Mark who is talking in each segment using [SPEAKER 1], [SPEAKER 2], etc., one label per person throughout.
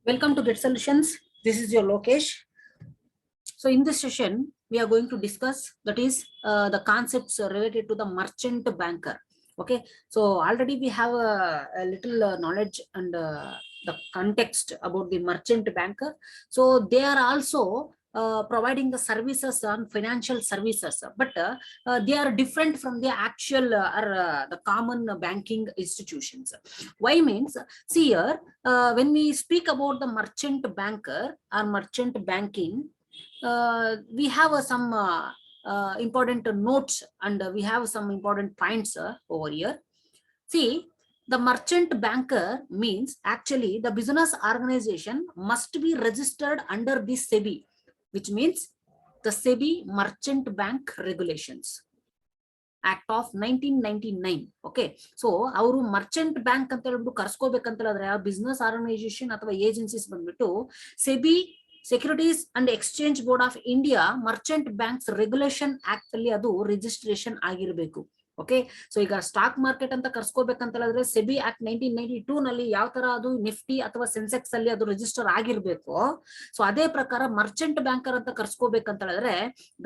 [SPEAKER 1] Welcome to Get Solutions. This is your Lokesh. So in this session, we are going to discuss that is the concepts related to the merchant banker. Okay, so already we have a little knowledge and the context about the merchant banker. So they are also providing the services on financial services, but they are different from the actual or the common banking institutions. Why means, see here, when we speak about the merchant banker or merchant banking, we have some important notes and we have some important points over here. See, the merchant banker means actually the business organization must be registered under the SEBI, which means the SEBI Merchant Bank Regulations. Act of 1999. Okay, so ಅವರು Merchant bank ಅಂತ ಹೇಳ್ಬಿಟ್ಟು ಕರ್ಸ್ಕೋಬೇಕಂತಂದ್ರೆ business organization ಅಥವಾ agencies ಬಂದ್ಬಿಟ್ಟು SEBI securities and exchange board of India Merchant banks regulation act ಅಲ್ಲಿ ಅದು registration ಆಗಿರಬೇಕು. Okay, so ಈಗ stock market ಅಂತ ಕರ್ಸ್ಕೋಬೇಕಂತ ಹೇಳಿದ್ರೆ ಸೆಬಿ ಆಕ್ಟ್ 1992 ನಲ್ಲಿ ಯಾವ ತರ ಅದು ನಿಫ್ಟಿ ಅಥವಾ ಸೆನ್ಸೆಕ್ಸ್ ಅಲ್ಲಿ ಅದು ರಿಜಿಸ್ಟರ್ ಆಗಿರ್ಬೇಕು, ಸೊ ಅದೇ ಪ್ರಕಾರ ಮರ್ಚೆಂಟ್ ಬ್ಯಾಂಕರ್ ಅಂತ ಕರ್ಸ್ಕೋಬೇಕಂತ ಹೇಳಿದ್ರೆ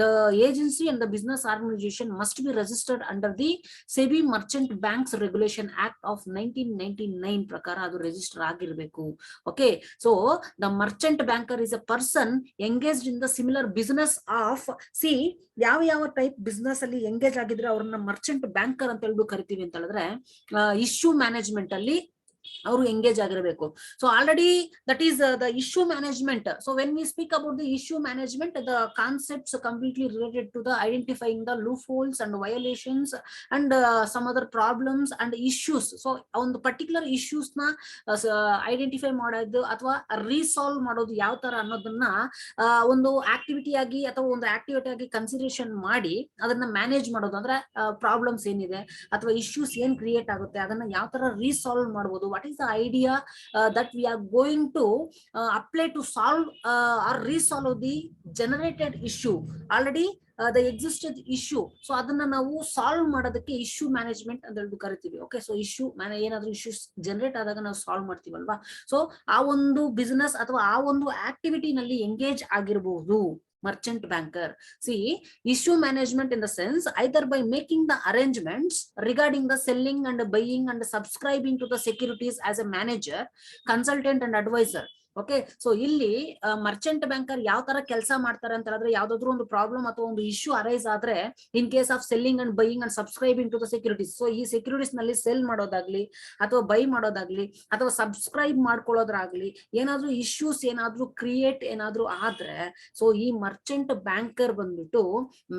[SPEAKER 1] the agency and the business organisation must be registered under the SEBI merchant banks regulation act of 1999 ಪ್ರಕಾರ ಅದು ರಿಜಿಸ್ಟರ್ ಆಗಿರ್ಬೇಕು. Okay, so the merchant banker is a person engaged in the similar business of ಸಿ ಯಾವ type business ಅಲ್ಲಿ engage ಆಗಿದ್ರೆ ಅವ್ರನ್ನ Merchant banker ಅಂತ ಹೇಳ್ಬಿಟ್ಟು ಕರಿತೀವಿ ಅಂತ ಹೇಳಿದ್ರೆ ಇಶ್ಯೂ ಮ್ಯಾನೇಜ್ಮೆಂಟ್ ಅಲ್ಲಿ ಅವರು ಎಂಗೇಜ್ ಆಗಿರಬೇಕು. So already that is the issue management. So when we speak about the issue management, the concepts completely related to the identifying the loopholes and violations and some other problems and issues. So ಒಂದು particular issues ನ identify ಮಾಡೋದು ಅಥವಾ resolve ಮಾಡೋದು ಯಾವ ತರ ಅನ್ನೋದನ್ನ ಒಂದು activity ಆಗಿ ಅಥವಾ ಒಂದು ಆಕ್ಟಿವಿಟಿ ಆಗಿ ಕನ್ಸಿಡರೇಷನ್ ಮಾಡಿ ಅದನ್ನ ಮ್ಯಾನೇಜ್ ಮಾಡೋದು. ಅಂದ್ರೆ ಪ್ರಾಬ್ಲಮ್ಸ್ ಏನಿದೆ ಅಥವಾ ಇಶ್ಯೂಸ್ ಏನ್ ಕ್ರಿಯೇಟ್ ಆಗುತ್ತೆ ಅದನ್ನ ಯಾವ ತರ ರೀಸಾಲ್ವ್ ಮಾಡಬಹುದು. What is the idea that we are going to apply to solve or resolve the generated issue? Already the existed issue, so ಅದನ್ನ ನಾವು ಸಾಲ್ವ್ ಮಾಡೋದಕ್ಕೆ ಇಶ್ಯೂ ಮ್ಯಾನೇಜ್ಮೆಂಟ್ ಅಂತ ಹೇಳಿ ಕರಿತೀವಿ. ಓಕೆ, ಸೊ ಇಶ್ಯೂ ಏನಾದ್ರೂ ಇಶ್ಯೂಸ್ ಜನರೇಟ್ ಆದಾಗ ನಾವು ಸಾಲ್ವ್ ಮಾಡ್ತೀವಲ್ವಾ, ಸೊ ಆ ಒಂದು ಬಿಸ್ನೆಸ್ ಅಥವಾ ಆ ಒಂದು ಆಕ್ಟಿವಿಟಿ ನಲ್ಲಿ ಎಂಗೇಜ್ ಆಗಿರಬಹುದು merchant banker. See, issue management in the sense either by making the arrangements regarding the selling and buying and subscribing to the securities as a manager, consultant and advisor. Okay, so ಇಲ್ಲಿ merchant banker ಯಾವ ತರ ಕೆಲಸ ಮಾಡ್ತಾರೆ ಅಂತ ಹೇಳಿದ್ರೆ ಯಾವ್ದಾದ್ರು ಒಂದು problem ಅಥವಾ ಒಂದು ಇಶ್ಯೂ ಅರೈಸ್ ಆದ್ರೆ in case of selling and buying and subscribing to the securities, so ಈ ಸೆಕ್ಯೂರಿಟೀಸ್ ನಲ್ಲಿ ಸೆಲ್ ಮಾಡೋದಾಗ್ಲಿ ಅಥವಾ ಬೈ ಮಾಡೋದಾಗ್ಲಿ ಅಥವಾ ಸಬ್ಸ್ಕ್ರೈಬ್ ಮಾಡ್ಕೊಳ್ಳೋದ್ರಾಗ್ಲಿ ಏನಾದ್ರೂ ಇಶ್ಯೂಸ್ ಏನಾದ್ರೂ ಕ್ರಿಯೇಟ್ ಏನಾದ್ರೂ ಆದ್ರೆ, ಸೊ ಈ ಮರ್ಚೆಂಟ್ ಬ್ಯಾಂಕರ್ ಬಂದ್ಬಿಟ್ಟು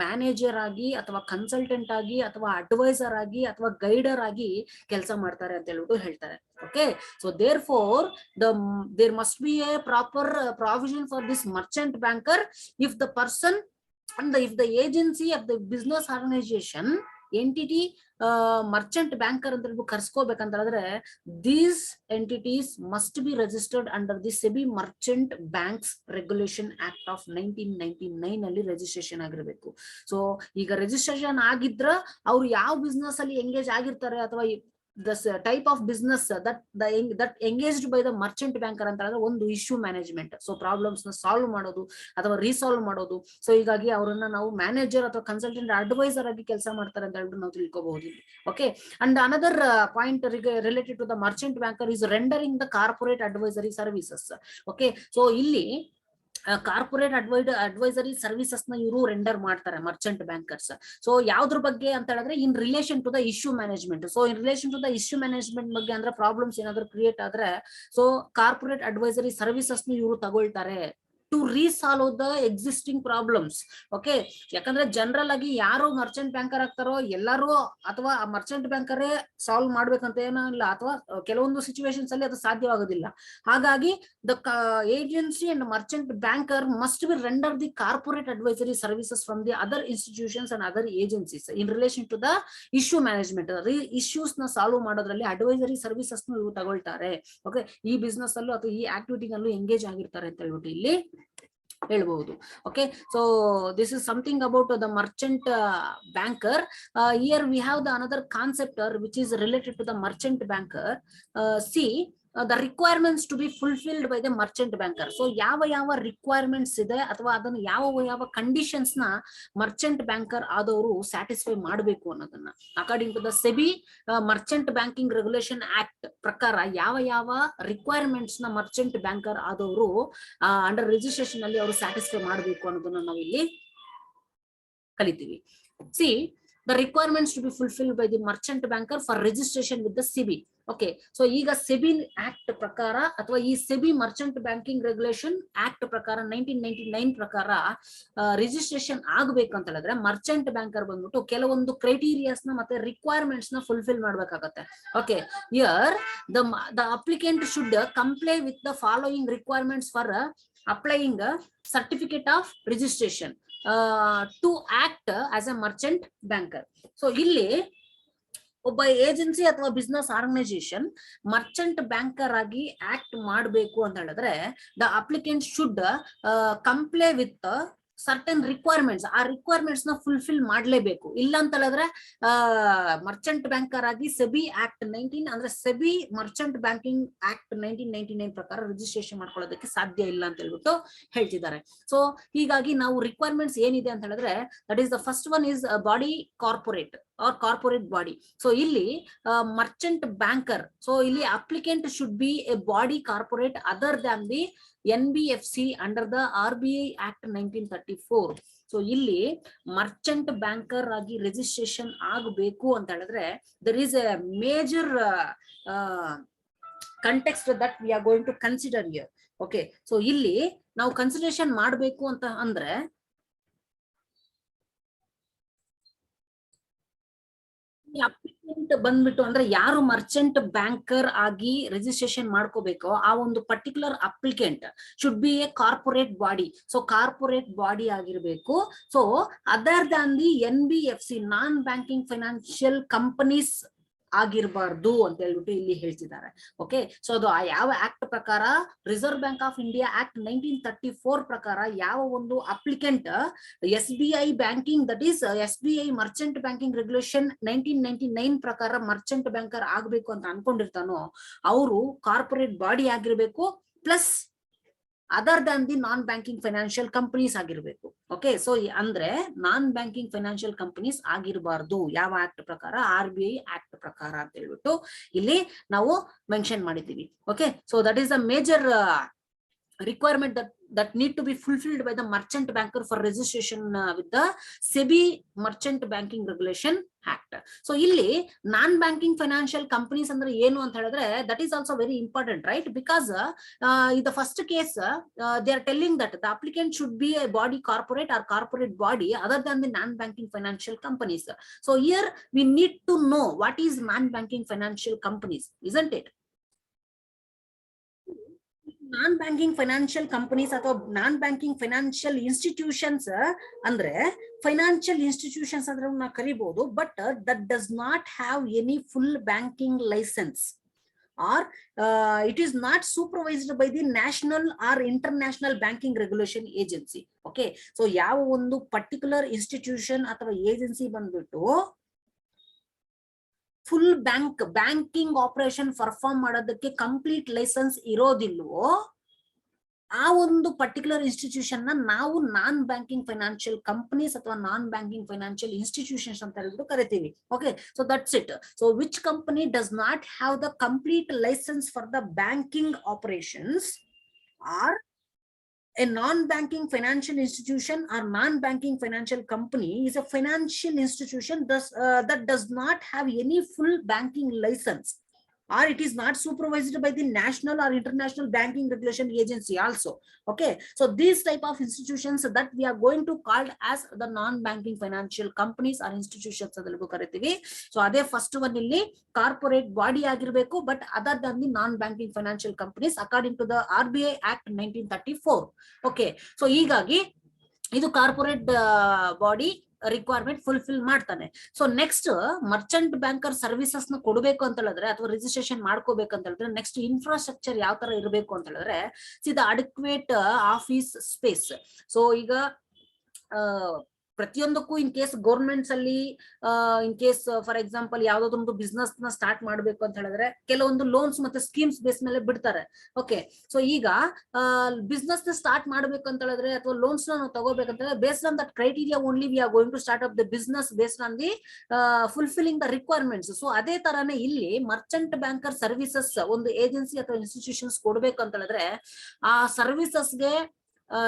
[SPEAKER 1] ಮ್ಯಾನೇಜರ್ ಆಗಿ ಅಥವಾ ಕನ್ಸಲ್ಟೆಂಟ್ ಆಗಿ ಅಥವಾ ಅಡ್ವೈಸರ್ ಆಗಿ ಅಥವಾ ಗೈಡರ್ ಆಗಿ ಕೆಲಸ ಮಾಡ್ತಾರೆ ಅಂತ ಹೇಳ್ಬಿಟ್ಟು ಹೇಳ್ತಾರೆ. Okay, so therefore there must be a proper provision for this merchant banker if the person and if the agency of the business organization entity merchant banker ಅಂತ ಹೇಳ್ಬಿಟ್ಟು ಕರ್ಸ್ಕೋಬೇಕಂತ ಹೇಳಿದ್ರೆ these entities must be registered under the SEBI Merchant Banks Regulation Act of 1999 ಅಲ್ಲಿ registration ಆಗಿರಬೇಕು. So ಈಗ registration ಆಗಿದ್ರ ಅವ್ರು ಯಾವ business ಅಲ್ಲಿ ಎಂಗೇಜ್ ಆಗಿರ್ತಾರೆ ಅಥವಾ the type of business that engaged by the merchant banker ಅಂತ ಹೇಳಿದ್ರೆ ಒಂದು ಇಶ್ಯೂ ಮ್ಯಾನೇಜ್ಮೆಂಟ್, ಸೊ ಪ್ರಾಬ್ಲಮ್ಸ್ ನ ಸಾಲ್ವ್ ಮಾಡೋದು ಅಥವಾ ರೀಸಾಲ್ವ್ ಮಾಡೋದು. ಸೊ ಹೀಗಾಗಿ ಅವರನ್ನ ನಾವು ಮ್ಯಾನೇಜರ್ ಅಥವಾ ಕನ್ಸಲ್ಟೆಂಟ್ ಅಡ್ವೈಸರ್ ಆಗಿ ಕೆಲಸ ಮಾಡ್ತಾರೆ ಅಂತ ಹೇಳ್ಬಿಟ್ಟು ನಾವು ತಿಳ್ಕೋಬಹುದು. Okay, and another point related to the merchant banker is rendering the corporate advisory services. Okay, so ಇಲ್ಲಿ ಕಾರ್ಪೊರೇಟ್ ಅಡ್ವೈಸರಿ ಸರ್ವಿಸಸ್ ನ ಇವರು ರೆಂಡರ್ ಮಾಡ್ತಾರೆ ಮರ್ಚೆಂಟ್ ಬ್ಯಾಂಕರ್ಸ್. ಸೊ ಯಾವ್ದ್ರ ಬಗ್ಗೆ ಅಂತ ಹೇಳಿದ್ರೆ in relation to the issue management. So in relation to the issue management ಬಗ್ಗೆ ಅಂದ್ರೆ ಪ್ರಾಬ್ಲಮ್ಸ್ ಏನಾದ್ರು ಕ್ರಿಯೇಟ್ ಆದ್ರೆ ಸೊ ಕಾರ್ಪೊರೇಟ್ ಅಡ್ವೈಸರಿ ಸರ್ವಿಸಸ್ ನ ಇವರು ತಗೊಳ್ತಾರೆ to resolve the existing problems. Okay, ಯಾಕಂದ್ರೆ ಜನರಲ್ ಆಗಿ ಯಾರು ಮರ್ಚೆಂಟ್ ಬ್ಯಾಂಕರ್ ಆಗ್ತಾರೋ ಎಲ್ಲರೂ ಅಥವಾ ಮರ್ಚೆಂಟ್ ಬ್ಯಾಂಕರೇ ಸಾಲ್ವ್ ಮಾಡ್ಬೇಕಂತ ಏನೋ ಇಲ್ಲ, ಅಥವಾ ಕೆಲವೊಂದು ಸಿಚುವೇಶನ್ಸ್ ಅಲ್ಲಿ ಅದು ಸಾಧ್ಯವಾಗೋದಿಲ್ಲ. ಹಾಗಾಗಿ the agency and merchant banker must be render the corporate advisory services from the other institutions and other agencies in relation to the issue management. Issues ನ ಸಾಲ್ವ್ ಮಾಡೋದ್ರಲ್ಲಿ ಅಡ್ವೈಸರಿ ಸರ್ವಿಸಸ್ ನ ಇವರು ತಗೊಳ್ತಾರೆ. ಓಕೆ, ಈ ಬಿಸ್ನೆಸ್ ಅಲ್ಲೂ ಅಥವಾ ಈ ಆಕ್ಟಿವಿಟಿನಲ್ಲೂ engage ಆಗಿರ್ತಾರೆ ಅಂತ ಹೇಳ್ಬಿಟ್ಟು ಇಲ್ಲಿ ಹೇಳ್ಬಹುದು. Okay, so this is something about the merchant banker. Here we have the another concept which is related to the merchant banker. See the requirements to be fulfilled by the merchant banker. So ಯಾವ requirements ಇದೆ ಅಥವಾ ಅದನ್ನ ಯಾವ conditions ನ merchant banker ಆದವರು satisfy ಮಾಡಬೇಕು ಅನ್ನೋದನ್ನ according to the SEBI merchant banking regulation act ಪ್ರಕಾರ ಯಾವ ರಿಕ್ವೈರ್ಮೆಂಟ್ಸ್ ನ ಮರ್ಚೆಂಟ್ ಬ್ಯಾಂಕರ್ ಆದವರು ಅಂಡರ್ ರಿಜಿಸ್ಟ್ರೇಷನ್ ಅಲ್ಲಿ ಅವರು ಸ್ಯಾಟಿಸ್ಫೈ ಮಾಡಬೇಕು ಅನ್ನೋದನ್ನ ನಾವು ಇಲ್ಲಿ ಕಲಿತೀವಿ. See, the requirements to be fulfilled by the merchant banker for registration with the SEBI. Okay, so ಈಗ SEBI ಆಕ್ಟ್ ಪ್ರಕಾರ ಅಥವಾ ಈ SEBI Merchant banking regulation act ಪ್ರಕಾರ 1999 ಪ್ರಕಾರ ರಿಜಿಸ್ಟ್ರೇಷನ್ ಆಗಬೇಕು ಅಂತ ಹೇಳಿದ್ರೆ ಮರ್ಚೆಂಟ್ ಬ್ಯಾಂಕರ್ ಬಂದ್ಬಿಟ್ಟು ಕೆಲವೊಂದು ಕ್ರೈಟೀರಿಯಾಸ್ ನ ಮತ್ತೆ ರಿಕ್ವೈರ್ಮೆಂಟ್ಸ್ ನ ಫುಲ್ಫಿಲ್ ಮಾಡ್ಬೇಕಾಗತ್ತೆ. Okay, here the applicant should comply with the following requirements for applying a certificate of registration to act as a merchant banker. So ಇಲ್ಲಿ ಒಬ್ಬ ಏಜೆನ್ಸಿ ಅಥವಾ ಬಿಸ್ನೆಸ್ ಆರ್ಗನೈಸೇಷನ್ ಮರ್ಚೆಂಟ್ ಬ್ಯಾಂಕರ್ ಆಗಿ ಆಕ್ಟ್ ಮಾಡಬೇಕು ಅಂತ ಹೇಳಿದ್ರೆ the applicant should comply with certain requirements. ಆ requirements ನ fulfil ಮಾಡ್ಲೇಬೇಕು. ಇಲ್ಲ ಅಂತ ಹೇಳಿದ್ರೆ ಮರ್ಚೆಂಟ್ ಬ್ಯಾಂಕರ್ ಆಗಿ ಸೆಬಿ ಆಕ್ಟ್ 19 ಅಂದ್ರೆ ಸೆಬಿ ಮರ್ಚೆಂಟ್ ಬ್ಯಾಂಕಿಂಗ್ ಆಕ್ಟ್ 1999 ಪ್ರಕಾರ ರಿಜಿಸ್ಟ್ರೇಷನ್ ಮಾಡ್ಕೊಳ್ಳೋದಕ್ಕೆ ಸಾಧ್ಯ ಇಲ್ಲ ಅಂತ ಹೇಳ್ಬಿಟ್ಟು ಹೇಳ್ತಿದ್ದಾರೆ. ಸೊ ಹೀಗಾಗಿ ನಾವು ರಿಕ್ವೈರ್ಮೆಂಟ್ಸ್ ಏನಿದೆ ಅಂತ ಹೇಳಿದ್ರೆ that is the first one is body corporate or corporate body. So ಇಲ್ಲಿ merchant banker, so ಇಲ್ಲಿ applicant should be a body corporate other than the NBFC under the RBI Act 1934. So ಇಲ್ಲಿ merchant banker ಆಗಿ registration ಆಗಬೇಕು ಅಂತ ಹೇಳಿದ್ರೆ there is a major context that we are going to consider here. Okay, so ಇಲ್ಲಿ ನಾವು consideration ಮಾಡಬೇಕು ಅಂತ ಅಂದ್ರೆ ಅಪ್ಲಿಕೆಂಟ್ ಬಂದ್ಬಿಟ್ಟು ಅಂದ್ರೆ ಯಾರು ಮರ್ಚೆಂಟ್ ಬ್ಯಾಂಕರ್ ಆಗಿ ರಿಜಿಸ್ಟ್ರೇಷನ್ ಮಾಡ್ಕೋಬೇಕೋ ಆ ಒಂದು particular applicant should be a corporate body. So corporate body ಆಗಿರ್ಬೇಕು. So other than the NBFC non banking financial companies ಆಗಿರಬಾರ್ದು ಅಂತ ಹೇಳ್ಬಿಟ್ಟು ಇಲ್ಲಿ ಹೇಳ್ತಿದ್ದಾರೆ. ಓಕೆ, ಸೊ ಅದು ಯಾವ ಆಕ್ಟ್ ಪ್ರಕಾರ reserve bank of India act 1934 ಪ್ರಕಾರ ಯಾವ ಒಂದು applicant SBI banking that is SBI Merchant banking regulation 1999 ಪ್ರಕಾರ ಮರ್ಚೆಂಟ್ ಬ್ಯಾಂಕರ್ ಆಗ್ಬೇಕು ಅಂತ ಅನ್ಕೊಂಡಿರ್ತಾನೋ ಅವರು ಕಾರ್ಪೊರೇಟ್ ಬಾಡಿ ಆಗಿರ್ಬೇಕು plus other than the non banking financial companies ಆಗಿರ್ಬೇಕು. ಓಕೆ, ಸೊ ಅಂದ್ರೆ ನಾನ್ ಬ್ಯಾಂಕಿಂಗ್ ಫೈನಾನ್ಷಿಯಲ್ ಕಂಪನೀಸ್ ಆಗಿರಬಾರ್ದು ಯಾವ ಆಕ್ಟ್ ಪ್ರಕಾರ RBI ಆಕ್ಟ್ ಪ್ರಕಾರ ಅಂತ ಹೇಳ್ಬಿಟ್ಟು ಇಲ್ಲಿ ನಾವು ಮೆನ್ಷನ್ ಮಾಡಿದ್ದೀವಿ. Okay, so that is the major requirement that need to be fulfilled by the merchant banker for registration with the SEBI Merchant Banking Regulation Act. So ಇಲ್ಲಿ ನಾನ್ banking financial companies ಅಂದ್ರೆ ಏನು ಅಂತ ಹೇಳಿದ್ರೆ that is also very important, right? Because in the first case they are telling that the applicant should be a body corporate or corporate body other than the non banking financial companies. So here we need to know what is non banking financial companies, isn't it? Non banking financial companies ಅಥವಾ non banking financial institutions ಅಂದ್ರೆ financial institutions ಅಂದ್ರೆ ನಾವು ಕರಿಬಹುದು, but that does not have any full banking license or it is not supervised by the national or international banking regulation agency. Okay, so ಯಾವ ಒಂದು particular institution ಅಥವಾ agency ಬಂದ್ಬಿಟ್ಟು full banking operation perform ಮಾಡೋದಕ್ಕೆ complete license ಇರೋದಿಲ್ವೋ ಆ ಒಂದು particular institution ನ ನಾವು ನಾನ್ ಬ್ಯಾಂಕಿಂಗ್ ಫೈನಾನ್ಷಿಯಲ್ ಕಂಪನೀಸ್ ಅಥವಾ ನಾನ್ ಬ್ಯಾಂಕಿಂಗ್ ಫೈನಾನ್ಷಿಯಲ್ ಇನ್ಸ್ಟಿಟ್ಯೂಷನ್ಸ್ ಅಂತ ಹೇಳ್ಬಿಟ್ಟು ಕರಿತೀವಿ. Okay, so that's it. So which company does not have the complete license for the banking operations or a non-banking financial institution or non-banking financial company is a financial institution that does not have any full banking license or it is not supervised by the national or international banking regulation agency also. Okay, so these type of institutions that we are going to call as the non-banking financial companies or institutions adalbu karitivi. So ade first one illi corporate body agirbeku but other than the non-banking financial companies according to the RBI Act 1934. Okay, so higagi idu corporate body requirement fulfil ಮಾಡ್ತಾನೆ. So next merchant banker services ನ ಕೊಡಬೇಕು ಅಂತ ಹೇಳಿದ್ರೆ ಅಥವಾ registration ಮಾಡ್ಕೋಬೇಕಂತ ಹೇಳಿದ್ರೆ next infrastructure ಯಾವ ತರ ಇರಬೇಕು ಅಂತ ಹೇಳಿದ್ರೆ the adequate office space. So ಈಗ ಪ್ರತಿಯೊಂದಕ್ಕೂ ಇನ್ ಕೇಸ್ ಗೌರ್ಮೆಂಟ್ಸ್ ಅಲ್ಲಿ ಇನ್ ಕೇಸ್ ಫಾರ್ ಎಕ್ಸಾಂಪಲ್ ಯಾವ್ದಾದ್ರು ಒಂದು ಬಿಸ್ನೆಸ್ ನ ಸ್ಟಾರ್ಟ್ ಮಾಡ್ಬೇಕು ಅಂತ ಹೇಳಿದ್ರೆ ಕೆಲವೊಂದು ಲೋನ್ಸ್ ಮತ್ತೆ ಸ್ಕೀಮ್ಸ್ ಬೇಸ್ ಮೇಲೆ ಬಿಡ್ತಾರೆ. ಓಕೆ, ಸೊ ಈಗ ಬಿಸ್ನೆಸ್ ನ ಸ್ಟಾರ್ಟ್ ಮಾಡ್ಬೇಕು ಅಂತ ಹೇಳಿದ್ರೆ ಅಥವಾ ಲೋನ್ಸ್ ನಾವು ತಗೋಬೇಕಂತ ಹೇಳಿದ್ರೆ based on that criteria only we are going to start up the business based on the fulfilling the requirements. So ಅದೇ ತರಾನೇ ಇಲ್ಲಿ ಮರ್ಚೆಂಟ್ ಬ್ಯಾಂಕರ್ ಸರ್ವಿಸಸ್ ಒಂದು ಏಜೆನ್ಸಿ ಅಥವಾ ಇನ್ಸ್ಟಿಟ್ಯೂಷನ್ಸ್ ಕೊಡ್ಬೇಕು ಅಂತ ಹೇಳಿದ್ರೆ ಆ ಸರ್ವಿಸಸ್ಗೆ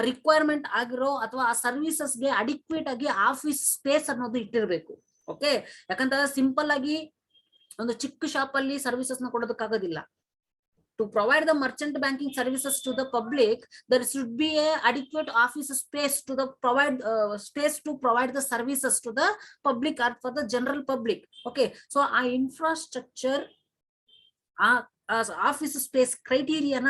[SPEAKER 1] ರಿಕ್ವೈರ್ಮೆಂಟ್ ಆಗಿರೋ ಅಥವಾ ಆ ಸರ್ವಿಸಸ್ಗೆ ಅಡಿಕ್ವೇಟ್ ಆಗಿ ಆಫೀಸ್ ಸ್ಪೇಸ್ ಅನ್ನೋದು ಇಟ್ಟಿರ್ಬೇಕು. ಓಕೆ, ಯಾಕಂತಂದ್ರೆ ಸಿಂಪಲ್ ಆಗಿ ಒಂದು ಚಿಕ್ಕ ಶಾಪ್ ಅಲ್ಲಿ ಸರ್ವಿಸಸ್ ನ ಕೊಡೋದಕ್ಕಾಗೋದಿಲ್ಲ. To provide the merchant banking services to the public, there should be a adequate office space to the space to provide the services to the public or for the general public. Okay, so our infrastructure office space ಕ್ರೈಟೀರಿಯಾನ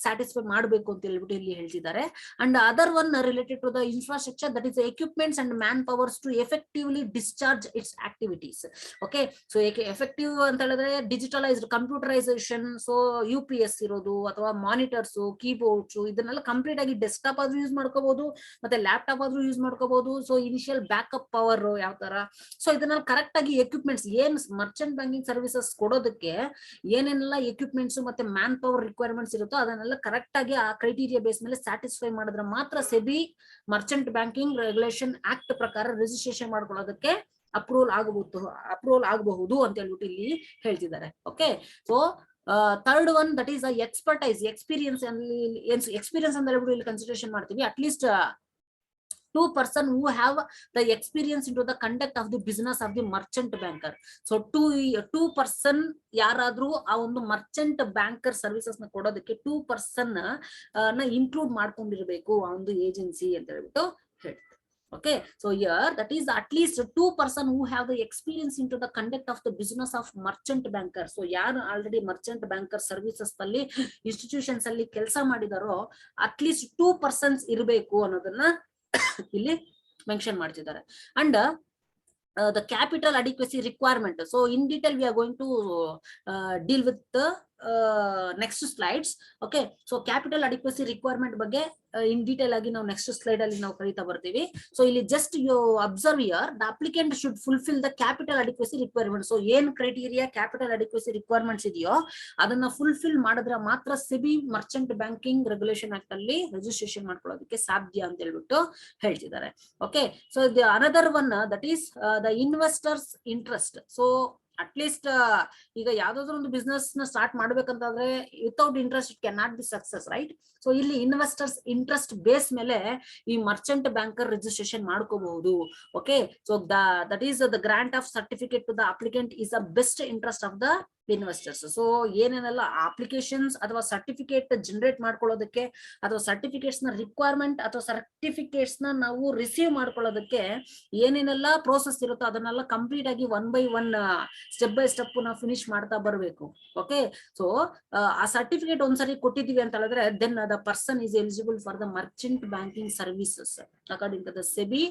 [SPEAKER 1] satisfy ಮಾಡಬೇಕು ಅಂತ ಹೇಳ್ಬಿಟ್ಟು ಇಲ್ಲಿ ಹೇಳ್ತಿದ್ದಾರೆ. And other one related to the infrastructure, that is equipments and manpowers to effectively discharge its activities. Okay, so effective ಅಂತ ಹೇಳಿದ್ರೆ digitalised computerisation, so UPS ಇರೋದು ಅಥವಾ ಮಾನಿಟರ್ಸ್, ಕೀಬೋರ್ಡ್ಸ್ ಇದನ್ನೆಲ್ಲ ಕಂಪ್ಲೀಟ್ ಆಗಿ ಡೆಸ್ಕ್ಟಾಪ್ ಆದ್ರೂ ಯೂಸ್ ಮಾಡ್ಕೋಬಹುದು ಮತ್ತೆ ಲ್ಯಾಪ್ಟಾಪ್ ಆದ್ರೂ ಯೂಸ್ ಮಾಡ್ಕೋಬಹುದು. ಸೊ ಇನಿಷಿಯಲ್ ಬ್ಯಾಕಪ್ ಪವರ್ ಯಾವ ತರ, ಸೊ ಇದನ್ನೆಲ್ಲ ಕರೆಕ್ಟ್ ಆಗಿ ಎಕ್ವಿಪ್ಮೆಂಟ್ಸ್ ಏನ್ ಮರ್ಚೆಂಟ್ ಬ್ಯಾಂಕಿಂಗ್ ಸರ್ವಿಸಸ್ ಕೊಡೋದಕ್ಕೆ ಏನೇನೆಲ್ಲ ಎಕ್ವಿಪ್ಮೆಂಟ್ಸ್ ಮತ್ತೆ ಮ್ಯಾನ್ ಪವರ್ ರಿಕ್ವೈರ್ಮೆಂಟ್ಸ್ ಇರುತ್ತೋ ಅದನ್ನೆಲ್ಲ ಕರೆಕ್ಟ್ ಆಗಿ ಆ ಕ್ರೈಟೀರಿಯಾ ಬೇಸ್ ಮೇಲೆ ಸ್ಯಾಟಿಸ್ಫೈ ಮಾಡಿದ್ರೆ ಮಾತ್ರ SEBI merchant banking regulation act ಪ್ರಕಾರ ರಿಜಿಸ್ಟ್ರೇಷನ್ ಮಾಡ್ಕೊಳ್ಳೋದಕ್ಕೆ ಅಪ್ರೂವಲ್ ಆಗಬಹುದು ಅಂತ ಹೇಳ್ಬಿಟ್ಟು ಇಲ್ಲಿ ಹೇಳ್ತಿದ್ದಾರೆ. Okay, so third one that is expertise, experience ಅಂತ ಹೇಳ್ಬಿಟ್ಟು ಇಲ್ಲಿ ಕನ್ಸಿಡರೇಷನ್ ಮಾಡ್ತೀವಿ. At least 2 person who have the experience into the conduct of the business of the merchant banker. So 2 person ಯಾರಾದ್ರೂ ಆ ಒಂದು ಮರ್ಚೆಂಟ್ ಬ್ಯಾಂಕರ್ ಸರ್ವಿಸಸ್ ನ ಕೊಡೋದಕ್ಕೆ 2 person ನ ಇನ್ಕ್ಲೂಡ್ ಮಾಡ್ಕೊಂಡಿರ್ಬೇಕು ಆ ಒಂದು ಏಜೆನ್ಸಿ ಅಂತ ಹೇಳ್ಬಿಟ್ಟು ಹೇಳ್ತಾರೆ. Okay, so here that is at least 2 person who have the experience into the conduct of the business of merchant banker. So ಯಾರು ಆಲ್ರೆಡಿ ಮರ್ಚೆಂಟ್ ಬ್ಯಾಂಕರ್ ಸರ್ವಿಸಸ್ ಅಲ್ಲಿ ಇನ್ಸ್ಟಿಟ್ಯೂಷನ್ಸ್ ಅಲ್ಲಿ ಕೆಲಸ ಮಾಡಿದಾರೋ ಅಟ್ಲೀಸ್ಟ್ 2 persons ಇರಬೇಕು ಅನ್ನೋದನ್ನ ಇಲ್ಲಿ ಮೆನ್ಷನ್ ಮಾಡ್ತಿದ್ದಾರೆ. And the capital adequacy requirement, so in detail we are going to deal with the next slides. Okay, so capital adequacy requirement ಬಗ್ಗೆ in detail ಆಗಿ ನಾವು next slide ಅಲ್ಲಿ ನಾವು ಕರೀತಾ ಬರ್ತೀವಿ. So ಇಲ್ಲಿ just you observe here, the applicant should fulfill the capital adequacy requirement. So ಏನ್ criteria capital adequacy requirements ಇದೆಯೋ ಅದನ್ನ ಫುಲ್ಫಿಲ್ ಮಾಡಿದ್ರೆ ಮಾತ್ರ SEBI merchant banking regulation act ಅಲ್ಲಿ ರಿಜಿಸ್ಟ್ರೇಷನ್ ಮಾಡ್ಕೊಳ್ಳೋದಕ್ಕೆ ಸಾಧ್ಯ ಅಂತ ಹೇಳ್ಬಿಟ್ಟು ಹೇಳ್ತಿದ್ದಾರೆ. Okay, so another one that is the investors interest. So at least ಈಗ ಯಾವ್ದಾದ್ರು ಒಂದು ಬಿಸ್ನೆಸ್ ನ ಸ್ಟಾರ್ಟ್ ಮಾಡ್ಬೇಕಂತಂದ್ರೆ without interest it can not be success, right? So ಇಲ್ಲಿ ಇನ್ವೆಸ್ಟರ್ಸ್ ಇಂಟ್ರೆಸ್ಟ್ ಬೇಸ್ ಮೇಲೆ ಈ ಮರ್ಚೆಂಟ್ ಬ್ಯಾಂಕರ್ ರಿಜಿಸ್ಟ್ರೇಷನ್ ಮಾಡ್ಕೋಬಹುದು. Okay, so that is the grant of certificate to the applicant is the best interest of the investors. So ಏನೇನೆಲ್ಲ applications ಅಥವಾ certificate generate ಮಾಡ್ಕೊಳ್ಳೋದಕ್ಕೆ ಅಥವಾ certificates ನ requirement ಅಥವಾ ಸರ್ಟಿಫಿಕೇಟ್ಸ್ ನ ನಾವು ರಿಸೀವ್ ಮಾಡ್ಕೊಳ್ಳೋದಕ್ಕೆ ಏನೇನೆಲ್ಲ ಪ್ರೋಸೆಸ್ ಇರುತ್ತೋ ಅದನ್ನೆಲ್ಲ ಕಂಪ್ಲೀಟ್ ಆಗಿ 1 by 1 ಸ್ಟೆಪ್ ಬೈ ಸ್ಟೆಪ್ ನಾವು ಫಿನಿಶ್ ಮಾಡ್ತಾ ಬರಬೇಕು. ಓಕೆ, ಸೊ ಆ ಸರ್ಟಿಫಿಕೇಟ್ ಒಂದ್ಸರಿ ಕೊಟ್ಟಿದೀವಿ ಅಂತ ಹೇಳಿದ್ರೆ then the person is eligible for the merchant banking services according to the SEBI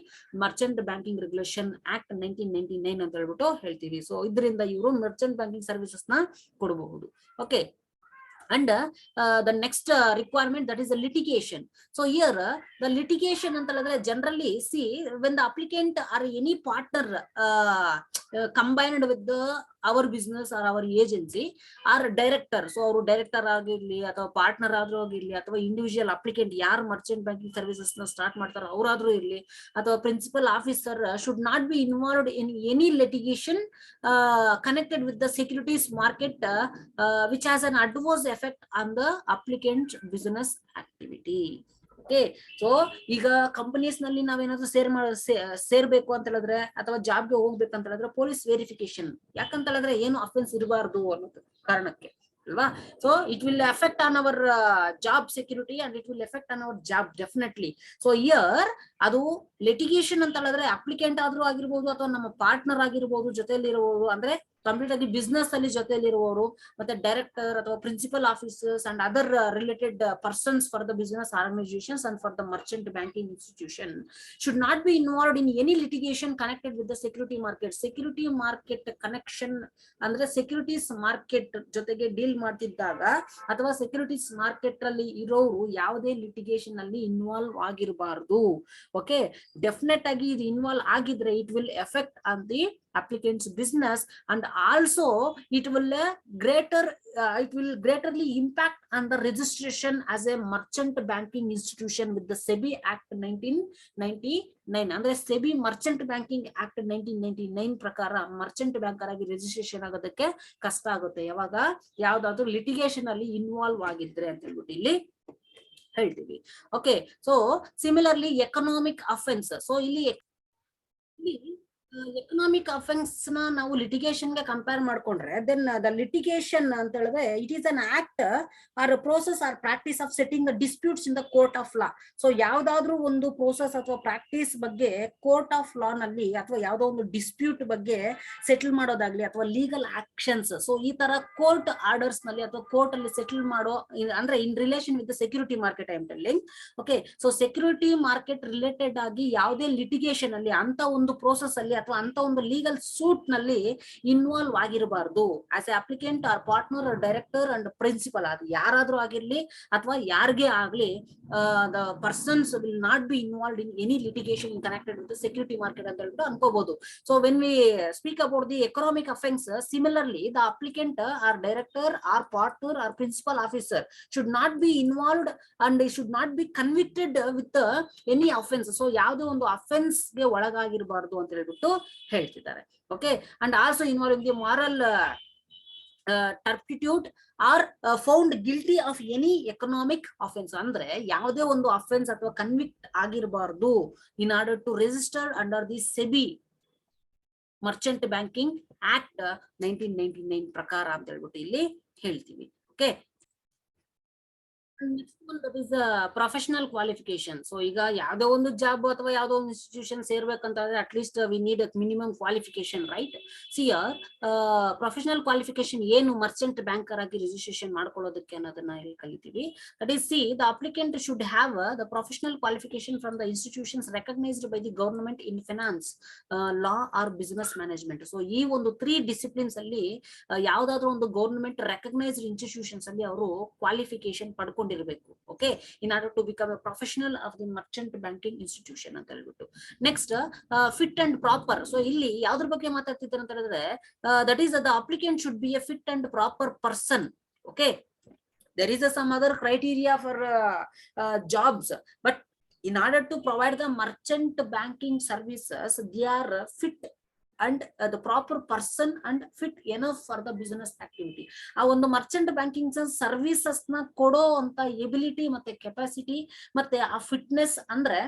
[SPEAKER 1] merchant banking regulation act 1999 ಅಂತ ಹೇಳ್ಬಿಟ್ಟು ಹೇಳ್ತೀವಿ. ಸೊ ಇದರಿಂದ ಇವರು ಮರ್ಚೆಂಟ್ ಬ್ಯಾಂಕಿಂಗ್ ಸರ್ವಿಸಸ್ ನ ಕೊಡಬಹುದು. Okay, and the next requirement, that is the litigation. So here the litigation anta heladre generally see when the applicant or any partner combined with our business or our agency or director, so ಅವರು director ಆಗಿರ್ಲಿ ಅಥವಾ partner ಆದ್ರೂ ಆಗಿರ್ಲಿ ಅಥವಾ individual applicant ಯಾರು merchant banking services ನ start ಮಾಡ್ತಾರೋ ಅವರಾದ್ರೂ ಇರ್ಲಿ ಅಥವಾ principal officer should not be involved in any litigation connected with the securities market which has an adverse effect on the applicant business activity. Okay, so ಈಗ companies ನಲ್ಲಿ ನಾವೇನಾದ್ರೂ ಸೇರ್ಬೇಕು ಅಂತ ಹೇಳಿದ್ರೆ ಅಥವಾ ಜಾಬ್ಗೆ ಹೋಗ್ಬೇಕಂತ ಹೇಳಿದ್ರೆ ಪೊಲೀಸ್ ವೆರಿಫಿಕೇಶನ್, ಯಾಕಂತ ಹೇಳಿದ್ರೆ ಏನು ಅಫೆನ್ಸ್ ಇರಬಾರ್ದು ಅನ್ನೋದು ಕಾರಣಕ್ಕೆ ಅಲ್ವಾ. So it will effect on hour job security and it will effect on hour job definitely. So here ಅದು ಲಿಟಿಗೇಷನ್ ಅಂತ ಹೇಳಿದ್ರೆ ಅಪ್ಲಿಕೆಂಟ್ ಆದ್ರೂ ಆಗಿರ್ಬೋದು ಅಥವಾ ನಮ್ಮ ಪಾರ್ಟ್ನರ್ ಆಗಿರ್ಬೋದು ಜೊತೆಯಲ್ಲಿ ಇರಬಹುದು, ಅಂದ್ರೆ ಕಂಪ್ಲೀಟ್ ಆಗಿ ಬಿಸ್ನೆಸ್ ಅಲ್ಲಿ ಜೊತೆಲಿರುವವರು ಮತ್ತೆ ಡೈರೆಕ್ಟರ್ ಅಥವಾ principal officers and other related persons for the business organisations and for the merchant banking institution should not be involved in any litigation connected with the security market. Security market connection ಅಂದ್ರೆ securities market ಜೊತೆಗೆ deal ಮಾಡ್ತಿದ್ದಾಗ ಅಥವಾ securities market ಅಲ್ಲಿ ಇರೋರು ಯಾವುದೇ litigation ಅಲ್ಲಿ involve ಆಗಿರಬಾರ್ದು. Okay, definite ಆಗಿ ಇದು involve ಆಗಿದ್ರೆ it will effect on the applicant's business and also it will greaterly impact on the registration as a merchant banking institution with the SEBI Act 1999. ಅಂದ್ರೆ SEBI Merchant Banking Act 1999 ಪ್ರಕಾರ Merchant banker ಆಗಿ registration ಆಗೋದಕ್ಕೆ ಕಷ್ಟ ಆಗುತ್ತೆ ಯಾವಾಗ ಯಾವ್ದಾದ್ರು litigation ಅಲ್ಲಿ involve ಆಗಿದ್ರೆ ಅಂತ ಹೇಳ್ಬಿಟ್ಟು ಇಲ್ಲಿ ಹೇಳ್ತೀವಿ. Okay, so similarly economic offence. So ಇಲ್ಲಿ ಎಕನಾಮಿಕ್ ಅಫೆನ್ಸ್ ನ ನಾವು ಲಿಟಿಗೇಷನ್ ಗೆ ಕಂಪೇರ್ ಮಾಡ್ಕೊಂಡ್ರೆ ದೆನ್ ದ ಲಿಟಿಗೇಷನ್ ಅಂತ ಹೇಳಿದ್ರೆ it is an act or process or practice of setting the disputes in the court of law. So ಯಾವ್ದಾದ್ರು ಒಂದು process ಅಥವಾ ಪ್ರಾಕ್ಟೀಸ್ ಬಗ್ಗೆ ಕೋರ್ಟ್ ಆಫ್ ಲಾ ನಲ್ಲಿ ಅಥವಾ ಯಾವ್ದೋ ಒಂದು ಡಿಸ್ಪ್ಯೂಟ್ ಬಗ್ಗೆ ಸೆಟಲ್ ಮಾಡೋದಾಗ್ಲಿ ಅಥವಾ ಲೀಗಲ್ ಆಕ್ಷನ್ಸ್, ಸೊ ಈ ತರ ಕೋರ್ಟ್ ಆರ್ಡರ್ಸ್ ನಲ್ಲಿ ಅಥವಾ ಕೋರ್ಟ್ ಅಲ್ಲಿ ಸೆಟಲ್ ಮಾಡೋ ಅಂದ್ರೆ ಇನ್ relation with security market I am telling. Okay, so security market related ಆಗಿ ಯಾವುದೇ ಲಿಟಿಗೇಷನ್ ಅಲ್ಲಿ ಅಂತ ಒಂದು ಪ್ರೋಸೆಸ್ ಅಲ್ಲಿ ಅಥವಾ ಅಂತ ಒಂದು ಲೀಗಲ್ ಸೂಟ್ ನಲ್ಲಿ ಇನ್ವಾಲ್ವ್ ಆಗಿರಬಾರ್ದು. As a applicant or partner or director and principal ಅದು ಯಾರಾದ್ರೂ ಆಗಿರ್ಲಿ ಅಥವಾ ಯಾರಿಗೆ ಆಗ್ಲಿ the persons will not be involved in any litigation connected with security market ಅಂತ ಹೇಳ್ಬಿಟ್ಟು ಅನ್ಕೋಬಹುದು. So when we speak about the economic offence, similarly the applicant or director or partner or principal officer should not be involved and they should not be convicted with any offense. So ಯಾವುದೇ ಒಂದು offence ಗೆ ಒಳಗಾಗಿರಬಾರ್ದು ಅಂತ ಹೇಳ್ಬಿಟ್ಟು ಹೇಳ್ತಿದ್ದಾರೆ. Okay, and also involving the moral turpitude or found guilty of any economic offence. ಅಂದ್ರೆ ಯಾವುದೇ ಒಂದು ಅಫೆನ್ಸ್ ಅಥವಾ ಕನ್ವಿಕ್ಟ್ ಆಗಿರಬಾರ್ದು in order to register under the SEBI merchant banking act 1999 ಪ್ರಕಾರ ಅಂತ ಹೇಳ್ಬಿಟ್ಟು ಇಲ್ಲಿ ಹೇಳ್ತೀವಿ. Okay, next one, that is professional qualification. So ಈಗ ಯಾವ್ದೋ ಒಂದು ಜಾಬ್ ಅಥವಾ ಯಾವ್ದೋ ಒಂದು ಇನ್ಸ್ಟಿಟ್ಯೂಷನ್ ಸೇರ್ಬೇಕಂತಂದ್ರೆ at least we need a minimum qualification, right? C professional qualification ಏನು ಮರ್ಚೆಂಟ್ ಬ್ಯಾಂಕರ್ ಆಗಿ ರಿಜಿಸ್ಟ್ರೇಷನ್ ಮಾಡ್ಕೊಳ್ಳೋದಕ್ಕೆ ಅನ್ನೋದನ್ನ ಇಲ್ಲಿ ಕಲಿತೀವಿ. That is C the applicant should have the professional qualification from the institutions recognised by the government in finance, law or business management. So ಈ ಒಂದು 3 disciplines ಅಲ್ಲಿ ಯಾವ್ದಾದ್ರು ಒಂದು ಗವರ್ನಮೆಂಟ್ ರೆಕಗ್ನೈಸ್ಡ್ ಇನ್ಸ್ಟಿಟ್ಯೂಷನ್ಸ್ ಅಲ್ಲಿ ಅವರು ಕ್ವಾಲಿಫಿಕೇಶನ್ ಪಡ್ಕೊಂಡಿರ್ಬೇಕು. Okay, in order to become a professional of the merchant banking institution ಅಂತ ಹೇಳ್ಬಿಟ್ಟು. Next fit and proper. So ಇಲ್ಲಿ ಯಾವ್ದ್ರ ಬಗ್ಗೆ ಮಾತಾಡ್ತಿದ್ದಾರೆ ಅಂತ ಹೇಳಿದ್ರೆ that is the applicant should be a fit and proper person. Okay, there is some other criteria for jobs, but in order to provide the merchant banking services they are fit and the proper person and fit enough for the business activity. ಆ ಒಂದು merchant banking services ನ ಕೊಡೋ ಅಂತ ability ಮತ್ತೆ capacity ಮತ್ತೆ ಆ fitness ಅಂದ್ರೆ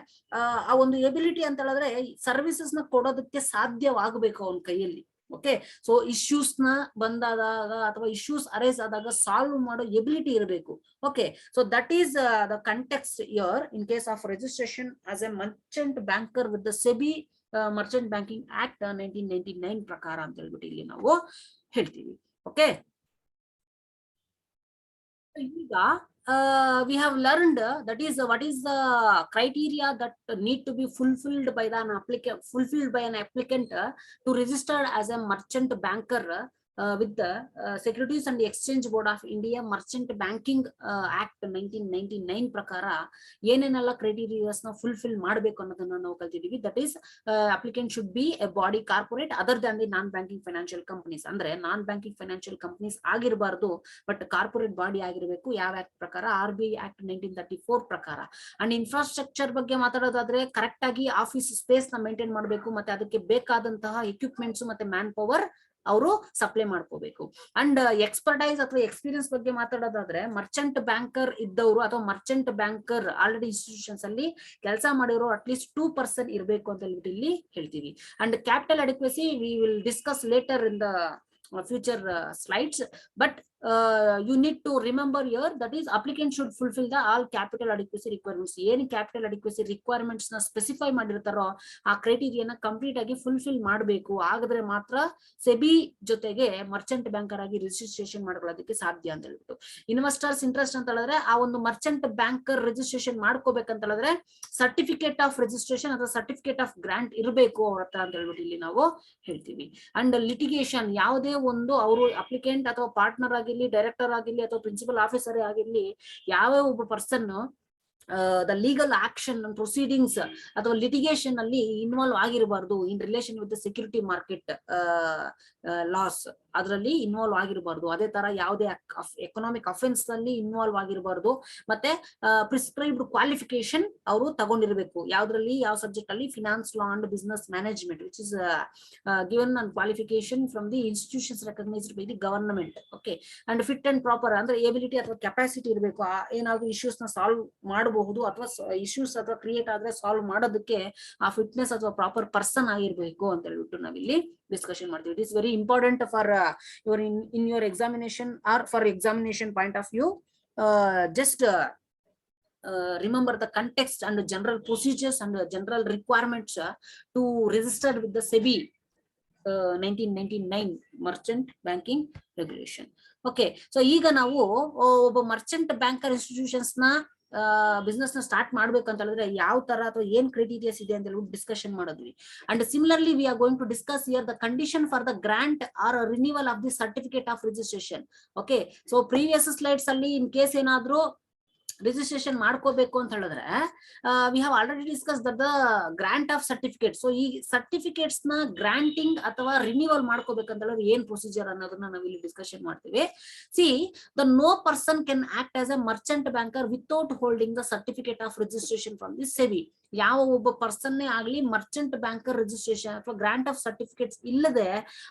[SPEAKER 1] ಆ ಒಂದು ಎಬಿಲಿಟಿ ಅಂತ ಹೇಳಿದ್ರೆ ಸರ್ವಿಸಸ್ ನ ಕೊಡೋದಕ್ಕೆ ಸಾಧ್ಯವಾಗಬೇಕು ಅವನ ಕೈಯಲ್ಲಿ. ಓಕೆ, ಸೊ ಇಶ್ಯೂಸ್ ನ ಬಂದಾಗ ಅಥವಾ ಇಶ್ಯೂಸ್ ಅರೈಸ್ ಆದಾಗ ಸಾಲ್ವ್ ಮಾಡೋ ಎಬಿಲಿಟಿ ಇರಬೇಕು. Okay, so that is the context year in case of registration as a merchant banker with the SEBI merchant banking act 1999 ಪ್ರಕಾರ ಅಂತ ಹೇಳ್ಬಿಟ್ಟು ಇಲ್ಲಿ ನಾವು ಹೇಳ್ತೀವಿ. ಓಕೆ, ಈಗ we have learned that is what is the criteria that need to be fulfilled by an applicant to register as a merchant banker with the Securities and Exchange Board of India Merchant Banking Act 1999 ಪ್ರಕಾರ ಏನೇನೆಲ್ಲ criterias ನ fulfil ಮಾಡಬೇಕು ಅನ್ನೋದನ್ನ ನಾವು ಕಲ್ತಿದೀವಿ. That is applicant should be a body corporate other than the non banking financial companies. ಅಂದ್ರೆ non banking financial companies ಆಗಿರಬಾರ್ದು, but corporate body ಆಗಿರಬೇಕು. ಯಾವ ಆಕ್ಟ್ ಪ್ರಕಾರ? RBI Act 1934 ಪ್ರಕಾರ. ಅಂಡ್ ಇನ್ಫ್ರಾಸ್ಟ್ರಕ್ಚರ್ ಬಗ್ಗೆ ಮಾತಾಡೋದಾದ್ರೆ ಕರೆಕ್ಟ್ ಆಗಿ ಆಫೀಸ್ ಸ್ಪೇಸ್ ನ ಮೇಂಟೈನ್ ಮಾಡಬೇಕು, ಮತ್ತೆ ಅದಕ್ಕೆ ಬೇಕಾದಂತಹ ಎಕ್ವಿಪ್ಮೆಂಟ್ಸ್ ಮತ್ತೆ ಮ್ಯಾನ್ ಪವರ್ ಅವರು ಸಪ್ಲೈ ಮಾಡ್ಕೋಬೇಕು. ಅಂಡ್ ಎಕ್ಸ್ಪರ್ಟೈಸ್ ಅಥವಾ ಎಕ್ಸ್ಪೀರಿಯನ್ಸ್ ಬಗ್ಗೆ ಮಾತಾಡೋದಾದ್ರೆ ಮರ್ಚೆಂಟ್ ಬ್ಯಾಂಕರ್ ಇದ್ದವರು ಅಥವಾ ಮರ್ಚೆಂಟ್ ಬ್ಯಾಂಕರ್ ಆಲ್ರೆಡಿ ಇನ್ಸ್ಟಿಟ್ಯೂಷನ್ಸ್ ಅಲ್ಲಿ ಕೆಲಸ ಮಾಡಿರೋ ಅಟ್ಲೀಸ್ಟ್ 2% ಇರಬೇಕು ಅಂತ ಹೇಳ್ಬಿಟ್ಟು ಇಲ್ಲಿ ಹೇಳ್ತೀವಿ. And capital adequacy we will discuss later in the future slides, but you need to remember here, that is applicant should fulfill the all capital adequacy requirements. ಏನು capital adequacy requirements ನ specify ಮಾಡಿರ್ತಾರೋ ಆ ಕ್ರೈಟೀರಿಯಾನ complete ಆಗಿ fulfil ಮಾಡಬೇಕು. ಆಗಿದ್ರೆ ಮಾತ್ರ SEBI ಜೊತೆಗೆ Merchant banker ಆಗಿ registration ಮಾಡ್ಕೊಳ್ಳೋದಕ್ಕೆ ಸಾಧ್ಯ ಅಂತ ಹೇಳ್ಬಿಟ್ಟು. ಇನ್ವೆಸ್ಟರ್ಸ್ ಇಂಟ್ರೆಸ್ಟ್ ಅಂತ ಹೇಳಿದ್ರೆ ಆ ಒಂದು ಮರ್ಚೆಂಟ್ ಬ್ಯಾಂಕರ್ ರಿಜಿಸ್ಟ್ರೇಷನ್ ಮಾಡ್ಕೋಬೇಕಂತ ಹೇಳಿದ್ರೆ ಸರ್ಟಿಫಿಕೇಟ್ ಆಫ್ ರಿಜಿಸ್ಟ್ರೇಷನ್ ಅಥವಾ ಸರ್ಟಿಫಿಕೇಟ್ ಆಫ್ ಗ್ರಾಂಟ್ ಇರಬೇಕು ಅವ್ರ ಹತ್ರ ಅಂತ ಹೇಳ್ಬಿಟ್ಟು ಇಲ್ಲಿ ನಾವು ಹೇಳ್ತೀವಿ. ಅಂಡ್ ಲಿಟಿಗೇಷನ್, ಯಾವುದೇ ಒಂದು ಅವರು ಅಪ್ಲಿಕೆಂಟ್ ಅಥವಾ ಪಾರ್ಟ್ನರ್ ಆಗಿರ್ಲಿ, ಡೈರೆಕ್ಟರ್ ಆಗಿರ್ಲಿ ಅಥವಾ ಪ್ರಿನ್ಸಿಪಲ್ ಆಫೀಸರ್ ಆಗಿರ್ಲಿ, ಯಾವ ಒಬ್ಬ person the legal action proceedings ಅಥವಾ ಲಿಟಿಗೇಷನ್ ಅಲ್ಲಿ ಇನ್ವಾಲ್ವ್ ಆಗಿರಬಾರ್ದು. In relation with security market laws ಅದರಲ್ಲಿ ಇನ್ವಾಲ್ವ್ ಆಗಿರಬಾರ್ದು. ಅದೇ ತರ ಯಾವುದೇ ಎಕನಾಮಿಕ್ ಅಫೆನ್ಸ್ ನಲ್ಲಿ ಇನ್ವಾಲ್ವ್ ಆಗಿರಬಾರ್ದು. ಮತ್ತೆ ಪ್ರಿಸ್ಕ್ರೈಬ್ಡ್ ಕ್ವಾಲಿಫಿಕೇಶನ್ ಅವರು ತಗೊಂಡಿರ್ಬೇಕು. ಯಾವ್ದ್ರಲ್ಲಿ, ಯಾವ ಸಬ್ಜೆಕ್ಟ್ ಅಲ್ಲಿ, finance law and business management which is given and qualification from the institutions recognised by the government. Okay, and fit and proper ಅಂದ್ರೆ ಎಬಿಲಿಟಿ ಅಥವಾ ಕೆಪಾಸಿಟಿ ಇರಬೇಕು. ಏನಾದ್ರು ಇಶ್ಯೂಸ್ ನ ಸಾಲ್ವ್ ಮಾಡಬಹುದು ಅಥವಾ ಇಶ್ಯೂಸ್ ಅಥವಾ ಕ್ರಿಯೇಟ್ ಆದ್ರೆ ಸಾಲ್ವ್ ಮಾಡೋದಕ್ಕೆ ಆ ಫಿಟ್ನೆಸ್ ಅಥವಾ ಪ್ರಾಪರ್ ಪರ್ಸನ್ ಆಗಿರ್ಬೇಕು ಅಂತ ಹೇಳ್ಬಿಟ್ಟು ನಾವಿಲ್ಲಿ ಡಿಸ್ಕಷನ್ ಮಾಡ್ತೀವಿ. It is very important for your in your examination or for examination point of view. Just remember the context and the general procedures and the general requirements to register with the SEBI 1999 merchant banking regulation. Okay, so ಈಗ ನಾವು ಒಬ್ಬ Merchant banker institutions ನ business ನ start ಮಾಡ್ಬೇಕಂತ ಹೇಳಿದ್ರೆ ಯಾವ ತರ ಅಥವಾ ಏನ್ ಕ್ರೈಟೀರಿಯಾಸ್ ಇದೆ ಅಂತ ಹೇಳಿ ಡಿಸ್ಕಷನ್ ಮಾಡಿದ್ವಿ. And similarly we are going to discuss here the condition for the grant or renewal of the certificate of registration. Okay, so previous slides ಅಲ್ಲಿ ಇನ್ ಕೇಸ್ ಏನಾದ್ರು ರಿಜಿಸ್ಟ್ರೇಷನ್ ಮಾಡ್ಕೋಬೇಕು ಅಂತ ಹೇಳಿದ್ರೆ ವಿ ಹ್ಯಾವ್ ಆಲ್ರೆಡಿ ಡಿಸ್ಕಸ್ ದಟ್ ದ ಗ್ರಾಂಟ್ ಆಫ್ ಸರ್ಟಿಫಿಕೇಟ್. ಸೊ ಈ ಸರ್ಟಿಫಿಕೇಟ್ಸ್ ನ ಗ್ರಾಂಟಿಂಗ್ ಅಥವಾ ರಿನ್ಯೂವಲ್ ಮಾಡ್ಕೋಬೇಕಂತ ಹೇಳಿದ್ರೆ ಏನ್ ಪ್ರೊಸೀಜರ್ ಅನ್ನೋದನ್ನ ನಾವು ಇಲ್ಲಿ ಡಿಸ್ಕಷನ್ ಮಾಡ್ತೀವಿ. See, the no person can act as a merchant banker without holding the certificate of registration from the SEBI. ಯಾವ ಒಬ್ಬ ಪರ್ಸನ್ನೇ ಆಗ್ಲಿ ಮರ್ಚೆಂಟ್ ಬ್ಯಾಂಕರ್ ರಿಜಿಸ್ಟ್ರೇಷನ್ ಅಥವಾ ಗ್ರಾಂಟ್ ಆಫ್ ಸರ್ಟಿಫಿಕೇಟ್ಸ್ ಇಲ್ಲದೆ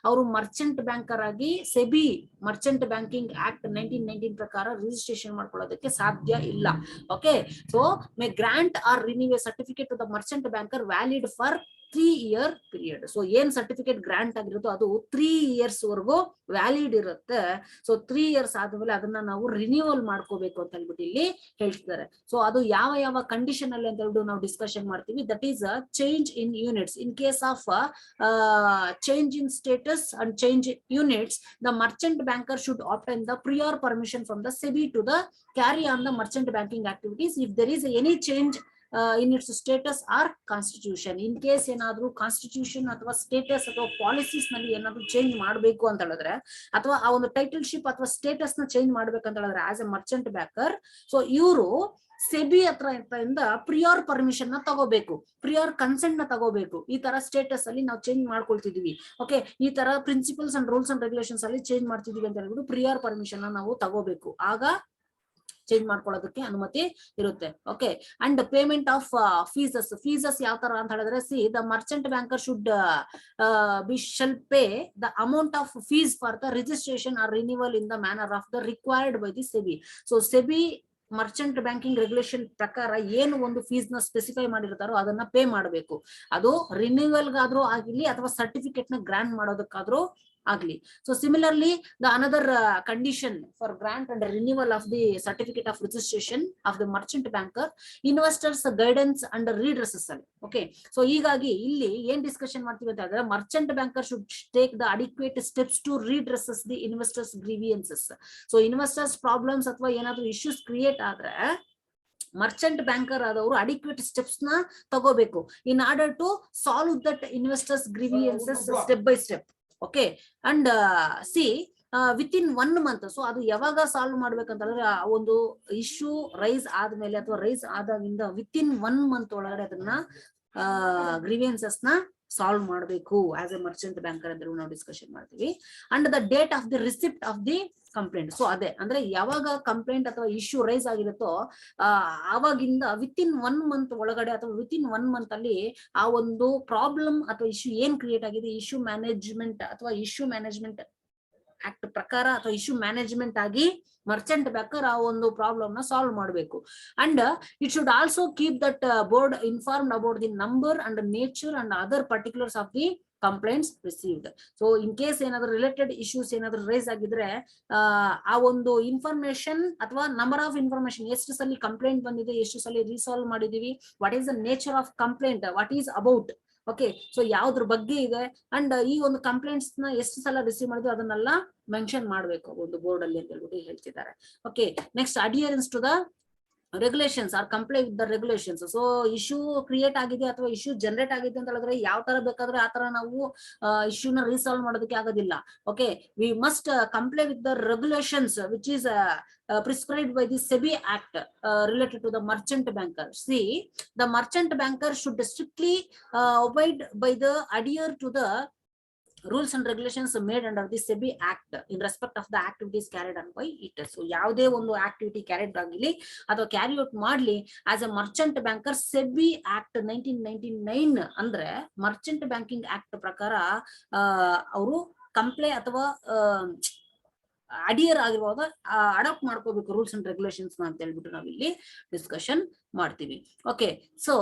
[SPEAKER 1] ಅವರು ಮರ್ಚೆಂಟ್ ಬ್ಯಾಂಕರ್ ಆಗಿ ಸೆಬಿ ಮರ್ಚೆಂಟ್ ಬ್ಯಾಂಕಿಂಗ್ ಆಕ್ಟ್ 1919 ಪ್ರಕಾರ ರಿಜಿಸ್ಟ್ರೇಷನ್ ಮಾಡ್ಕೊಳ್ಳೋದಕ್ಕೆ ಸಾಧ್ಯ ಇಲ್ಲ. Okay, so may grant or renew a certificate to the merchant banker valid for 3-year period. ಸೊ ಏನ್ ಸರ್ಟಿಫಿಕೇಟ್ ಗ್ರಾಂಟ್ ಆಗಿರುತ್ತೋ ಅದು 3 years ವರೆಗೂ ವ್ಯಾಲಿಡ್ ಇರುತ್ತೆ. ಸೊ 3 years ಆದ್ಮೇಲೆ ಅದನ್ನ ನಾವು ರಿನ್ಯೂವಲ್ ಮಾಡ್ಕೋಬೇಕು ಅಂತ ಹೇಳ್ಬಿಟ್ಟು ಇಲ್ಲಿ ಹೇಳ್ತಿದ್ದಾರೆ. ಸೊ ಅದು ಯಾವ ಯಾವ ಕಂಡೀಷನ್ ಅಲ್ಲಿ ಅಂತ ಹೇಳ್ಬಿಟ್ಟು ನಾವು ಡಿಸ್ಕಷನ್ ಮಾಡ್ತೀವಿ. That is change in units. In case of change in status and change units, the merchant banker should obtain the prior permission from the SEBI to the carry on the merchant banking activities if there is any change in its status or constitution. In case ಏನಾದ್ರು constitution ಅಥವಾ status ಅಥವಾ policies ನಲ್ಲಿ ಏನಾದ್ರು change ಮಾಡಬೇಕು ಅಂತ ಹೇಳಿದ್ರೆ ಅಥವಾ ಆ ಒಂದು ಟೈಟಲ್ಶಿಪ್ ಅಥವಾ ಸ್ಟೇಟಸ್ ನ ಚೇಂಜ್ ಮಾಡ್ಬೇಕಂತ ಹೇಳಿದ್ರೆ as a merchant banker, so ಇವರು ಸೆಬಿ ಹತ್ರದಿಂದ ಪ್ರಿಯರ್ ಪರ್ಮಿಷನ್ ನ ತಗೋಬೇಕು, ಪ್ರಿಯರ್ ಕನ್ಸೆಂಟ್ ನ ತಗೋಬೇಕು. ಈ ತರ ಸ್ಟೇಟಸ್ ಅಲ್ಲಿ ನಾವು ಚೇಂಜ್ ಮಾಡ್ಕೊಳ್ತಿದೀವಿ, ಓಕೆ, ಈ ತರ principles and rules and regulations ಅಲ್ಲಿ ಚೇಂಜ್ ಮಾಡ್ತಿದೀವಿ ಅಂತ ಹೇಳ್ಬಿಟ್ಟು ಪ್ರಿಯರ್ ಪರ್ಮಿಷನ್ ನಾವು ತಗೋಬೇಕು. ಆಗ ಚೇಂಜ್ ಮಾಡ್ಕೊಳ್ಳೋದಕ್ಕೆ ಅನುಮತಿ ಇರುತ್ತೆ. Okay, and payment of fees ಯಾವ ತರ ಅಂತ ಹೇಳಿದ್ರೆ, see, the merchant banker should be shall pay the amount of fees for the registration or renewal in the manner of the required by the SEBI. So SEBI merchant banking regulation ಪ್ರಕಾರ ಏನು ಒಂದು fees ನ specify ಮಾಡಿರ್ತಾರೋ ಅದನ್ನ pay ಮಾಡಬೇಕು. ಅದು ರಿನ್ಯೂವಲ್ಗಾದ್ರೂ ಆಗಿರ್ಲಿ ಅಥವಾ certificate ನ ಗ್ರಾಂಟ್ ಮಾಡೋದಕ್ಕಾದ್ರೂ ಆಗ್ಲಿ. So similarly the another condition for grant and renewal of the certificate of registration of the merchant banker, investors guidance and redressal. Okay, so ಹೀಗಾಗಿ ಇಲ್ಲಿ ಏನ್ ಡಿಸ್ಕಷನ್ ಮಾಡ್ತೀವಿ ಅಂತ ಹೇಳಿದ್ರೆ, merchant banker should take the adequate steps to redresses the investors grievances. So investors problems ಅಥವಾ ಏನಾದ್ರು issues create ಆದ್ರೆ merchant banker ಆದವರು ಅಡಿಕ್ವೇಟ್ ಸ್ಟೆಪ್ಸ್ ನ ತಗೋಬೇಕು in order to solve that investors grievances step by step. Okay, and C with in 1 month. So ಅದು ಯಾವಾಗ solve ಮಾಡ್ಬೇಕಂತಂದ್ರೆ ಒಂದು issue rice ಆದ್ಮೇಲೆ ಅಥವಾ ರೈಸ್ ಆದಾಗಿಂದ ವಿತ್ ಇನ್ 1 month ಒಳಗಡೆ ಅದನ್ನ ಗ್ರೀವಿಯನ್ಸಸ್ ನ ಸಾಲ್ವ್ ಮಾಡಬೇಕು ಆಸ್ ಎ ಮರ್ಚೆಂಟ್ ಬ್ಯಾಂಕರ್ ಅಂತ ನಾವು ಡಿಸ್ಕಷನ್ ಮಾಡ್ತೀವಿ. And the date of the receipt of the complaint. So ಅದೇ ಅಂದ್ರೆ ಯಾವಾಗ ಕಂಪ್ಲೇಂಟ್ ಅಥವಾ ಇಶ್ಯೂ ರೈಸ್ ಆಗಿರುತ್ತೋ ಆವಾಗಿಂದ ವಿತ್ ಇನ್ 1 month ಒಳಗಡೆ ಅಥವಾ ವಿತ್ ಇನ್ 1 month ಅಲ್ಲಿ ಆ ಒಂದು ಪ್ರಾಬ್ಲಮ್ ಅಥವಾ ಇಶ್ಯೂ ಏನ್ ಕ್ರಿಯೇಟ್ ಆಗಿದೆ, ಇಶ್ಯೂ ಮ್ಯಾನೇಜ್ಮೆಂಟ್ ಅಥವಾ ಇಶ್ಯೂ ಮ್ಯಾನೇಜ್ಮೆಂಟ್ ಆಕ್ಟ್ ಪ್ರಕಾರ ಅಥವಾ ಇಶ್ಯೂ ಮ್ಯಾನೇಜ್ಮೆಂಟ್ ಆಗಿ ಮರ್ಚೆಂಟ್ ಬ್ಯಾಂಕರ್ ಆ ಒಂದು ಪ್ರಾಬ್ಲಮ್ ನ ಸಾಲ್ವ್ ಮಾಡಬೇಕು. And it should also keep that board informed about the number and nature and other particulars of the complaints received. So in case ಏನಾದ್ರು related issues ಏನಾದ್ರು race ಆಗಿದ್ರೆ ಆ ಒಂದು ಇನ್ಫಾರ್ಮೇಶನ್ ಅಥವಾ ನಂಬರ್ ಆಫ್ ಇನ್ಫಾರ್ಮೇಶನ್, ಎಷ್ಟು ಸಲ complaint ಬಂದಿದೆ, ಎಷ್ಟು ಸಲ ರೀಸಾಲ್ವ್ ಮಾಡಿದೀವಿ, what is the nature of complaint, what is about, okay, so ಯಾವ್ದ್ರ ಬಗ್ಗೆ ಇದೆ, ಅಂಡ್ ಈ ಒಂದು ಕಂಪ್ಲೇಂಟ್ಸ್ ನ ಎಷ್ಟು ಸಲ ರಿಸೀವ್ ಮಾಡಿದ್ವಿ ಅದನ್ನೆಲ್ಲ ಮೆನ್ಷನ್ ಮಾಡ್ಬೇಕು ಒಂದು ಬೋರ್ಡ್ ಅಲ್ಲಿ ಅಂತ ಹೇಳ್ಬಿಟ್ಟು ಹೇಳ್ತಿದ್ದಾರೆ. Okay, next adherence to the regulations or comply with the regulations. So issue create ಆಗಿದೆ ಅಥವಾ ಇಶ್ಯೂ ಜನರೇಟ್ ಆಗಿದೆ ಅಂತ ಹೇಳಿದ್ರೆ ಯಾವ ತರ ಬೇಕಾದ್ರೆ ಆ ತರ ನಾವು ಇಶ್ಯೂನ ರೀಸಾಲ್ವ್ ಮಾಡೋದಕ್ಕೆ ಆಗೋದಿಲ್ಲ. Okay, we must comply with the regulations which is prescribed by the SEBI Act related to the merchant banker. See, the merchant banker should strictly abide by the adhere to the rules and regulations made under the SEBI Act in respect of the activities carried on by it. So ಯಾವುದೇ ಒಂದು activity carried ಆಗಲಿ ಅಥವಾ carry out ಮಾಡ್ಲಿ as a merchant banker, SEBI Act 1999 ಅಂದ್ರೆ Merchant banking act ಪ್ರಕಾರ ಅವರು comply ಅಥವಾ adhere ಆಗಿರುವಾಗ ಅಡಾಪ್ಟ್ ಮಾಡ್ಕೋಬೇಕು ರೂಲ್ಸ್ ಅಂಡ್ ರೆಗ್ಯುಲೇಷನ್ಸ್ ಅಂತ ಹೇಳ್ಬಿಟ್ಟು ನಾವಿಲ್ಲಿ ಡಿಸ್ಕಷನ್ ಮಾಡ್ತೀವಿ. Okay, so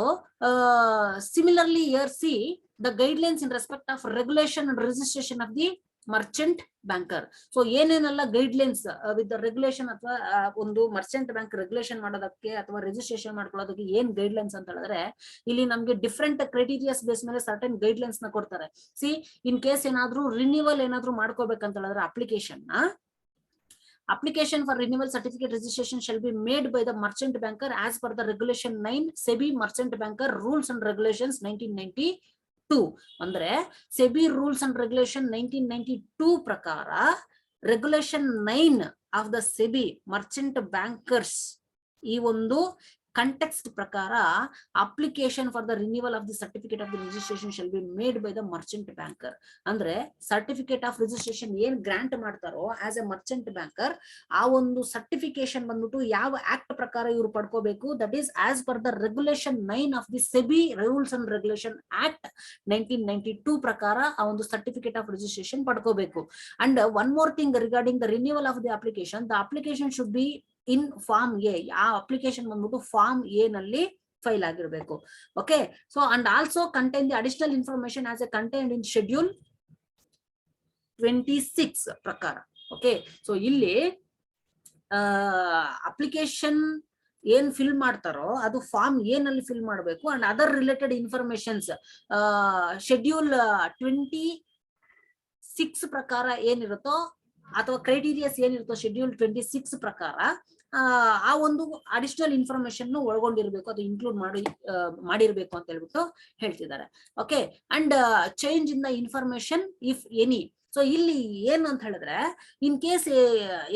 [SPEAKER 1] similarly here C the guidelines in respect of regulation and registration of the merchant banker. So ಏನೇನೆಲ್ಲ ಗೈಡ್ಲೈನ್ಸ್ ವಿತ್ ರೆಗ್ಯುಲೇಷನ್ ಅಥವಾ ಒಂದು ಮರ್ಚೆಂಟ್ ಬ್ಯಾಂಕ್ ರೆಗ್ಯುಲೇಷನ್ ಮಾಡೋದಕ್ಕೆ ಅಥವಾ ರಿಜಿಸ್ಟ್ರೇಷನ್ ಮಾಡ್ಕೊಳ್ಳೋದಕ್ಕೆ ಏನ್ ಗೈಡ್ಲೈನ್ಸ್ ಅಂತ ಹೇಳಿದ್ರೆ, ಇಲ್ಲಿ ನಮ್ಗೆ ಡಿಫ್ರೆಂಟ್ ಕ್ರೈಟೀರಿಯಾಸ್ ಬೇಸ್ ಮೇಲೆ ಸರ್ಟನ್ ಗೈಡ್ಲೈನ್ಸ್ ನ ಕೊಡ್ತಾರೆ. ಸಿ, ಇನ್ ಕೇಸ್ ಏನಾದ್ರು ರಿನ್ಯೂವಲ್ ಏನಾದ್ರು ಮಾಡ್ಕೋಬೇಕಂತ ಹೇಳಿದ್ರೆ application for renewal certificate registration shall be made by the merchant banker as per the regulation 9 SEBI merchant banker rules and regulations 1992. ಅಂದ್ರೆ SEBI rules and regulation 1992 ಪ್ರಕಾರ regulation 9 of the SEBI merchant bankers ಈ ಒಂದು context ಪ್ರಕಾರ application for the renewal of the certificate of the registration shall be made by the merchant banker. ಅಂದ್ರೆ certificate of registration ಏನ್ grant ಮಾಡ್ತಾರೋ as a merchant banker, ಆ ಒಂದು certification ಬಂದ್ಬಿಟ್ಟು ಯಾವ ಆಕ್ಟ್ ಪ್ರಕಾರ ಇವರು ಪಡ್ಕೋಬೇಕು, that is as per the regulation 9 of the SEBI rules and regulation act 1992 ಪ್ರಕಾರ ಆ ಒಂದು ಸರ್ಟಿಫಿಕೇಟ್ ಆಫ್ ರಿಜಿಸ್ಟ್ರೇಷನ್ ಪಡ್ಕೋಬೇಕು. And one more thing regarding the renewal of the application, the application should be in form A. ಆ application ಬಂದ್ಬಿಟ್ಟು form A ನಲ್ಲಿ file ಆಗಿರಬೇಕು. Okay, so and also contain the additional information as A contained in schedule 26 ಪ್ರಕಾರ. Okay, so ಇಲ್ಲಿ application ಏನ್ fill ಮಾಡ್ತಾರೋ ಅದು form A ನಲ್ಲಿ ಫಿಲ್ ಮಾಡಬೇಕು. And other related informations schedule 26 ಪ್ರಕಾರ ಏನಿರುತ್ತೋ ಅಥವಾ ಕ್ರೈಟೀರಿಯಾಸ್ ಏನಿರುತ್ತೋ ಶೆಡ್ಯೂಲ್ 26 ಪ್ರಕಾರ ಆ ಒಂದು ಅಡಿಷನಲ್ ಇನ್ಫಾರ್ಮೇಶನ್ ಒಳಗೊಂಡಿರ್ಬೇಕು, ಅದು ಇನ್ಕ್ಲೂಡ್ ಮಾಡಿರ್ಬೇಕು ಅಂತ ಹೇಳ್ಬಿಟ್ಟು ಹೇಳ್ತಿದ್ದಾರೆ. Okay, and change in the information if any. So ಇಲ್ಲಿ ಏನ್ ಅಂತ ಹೇಳಿದ್ರೆ, in case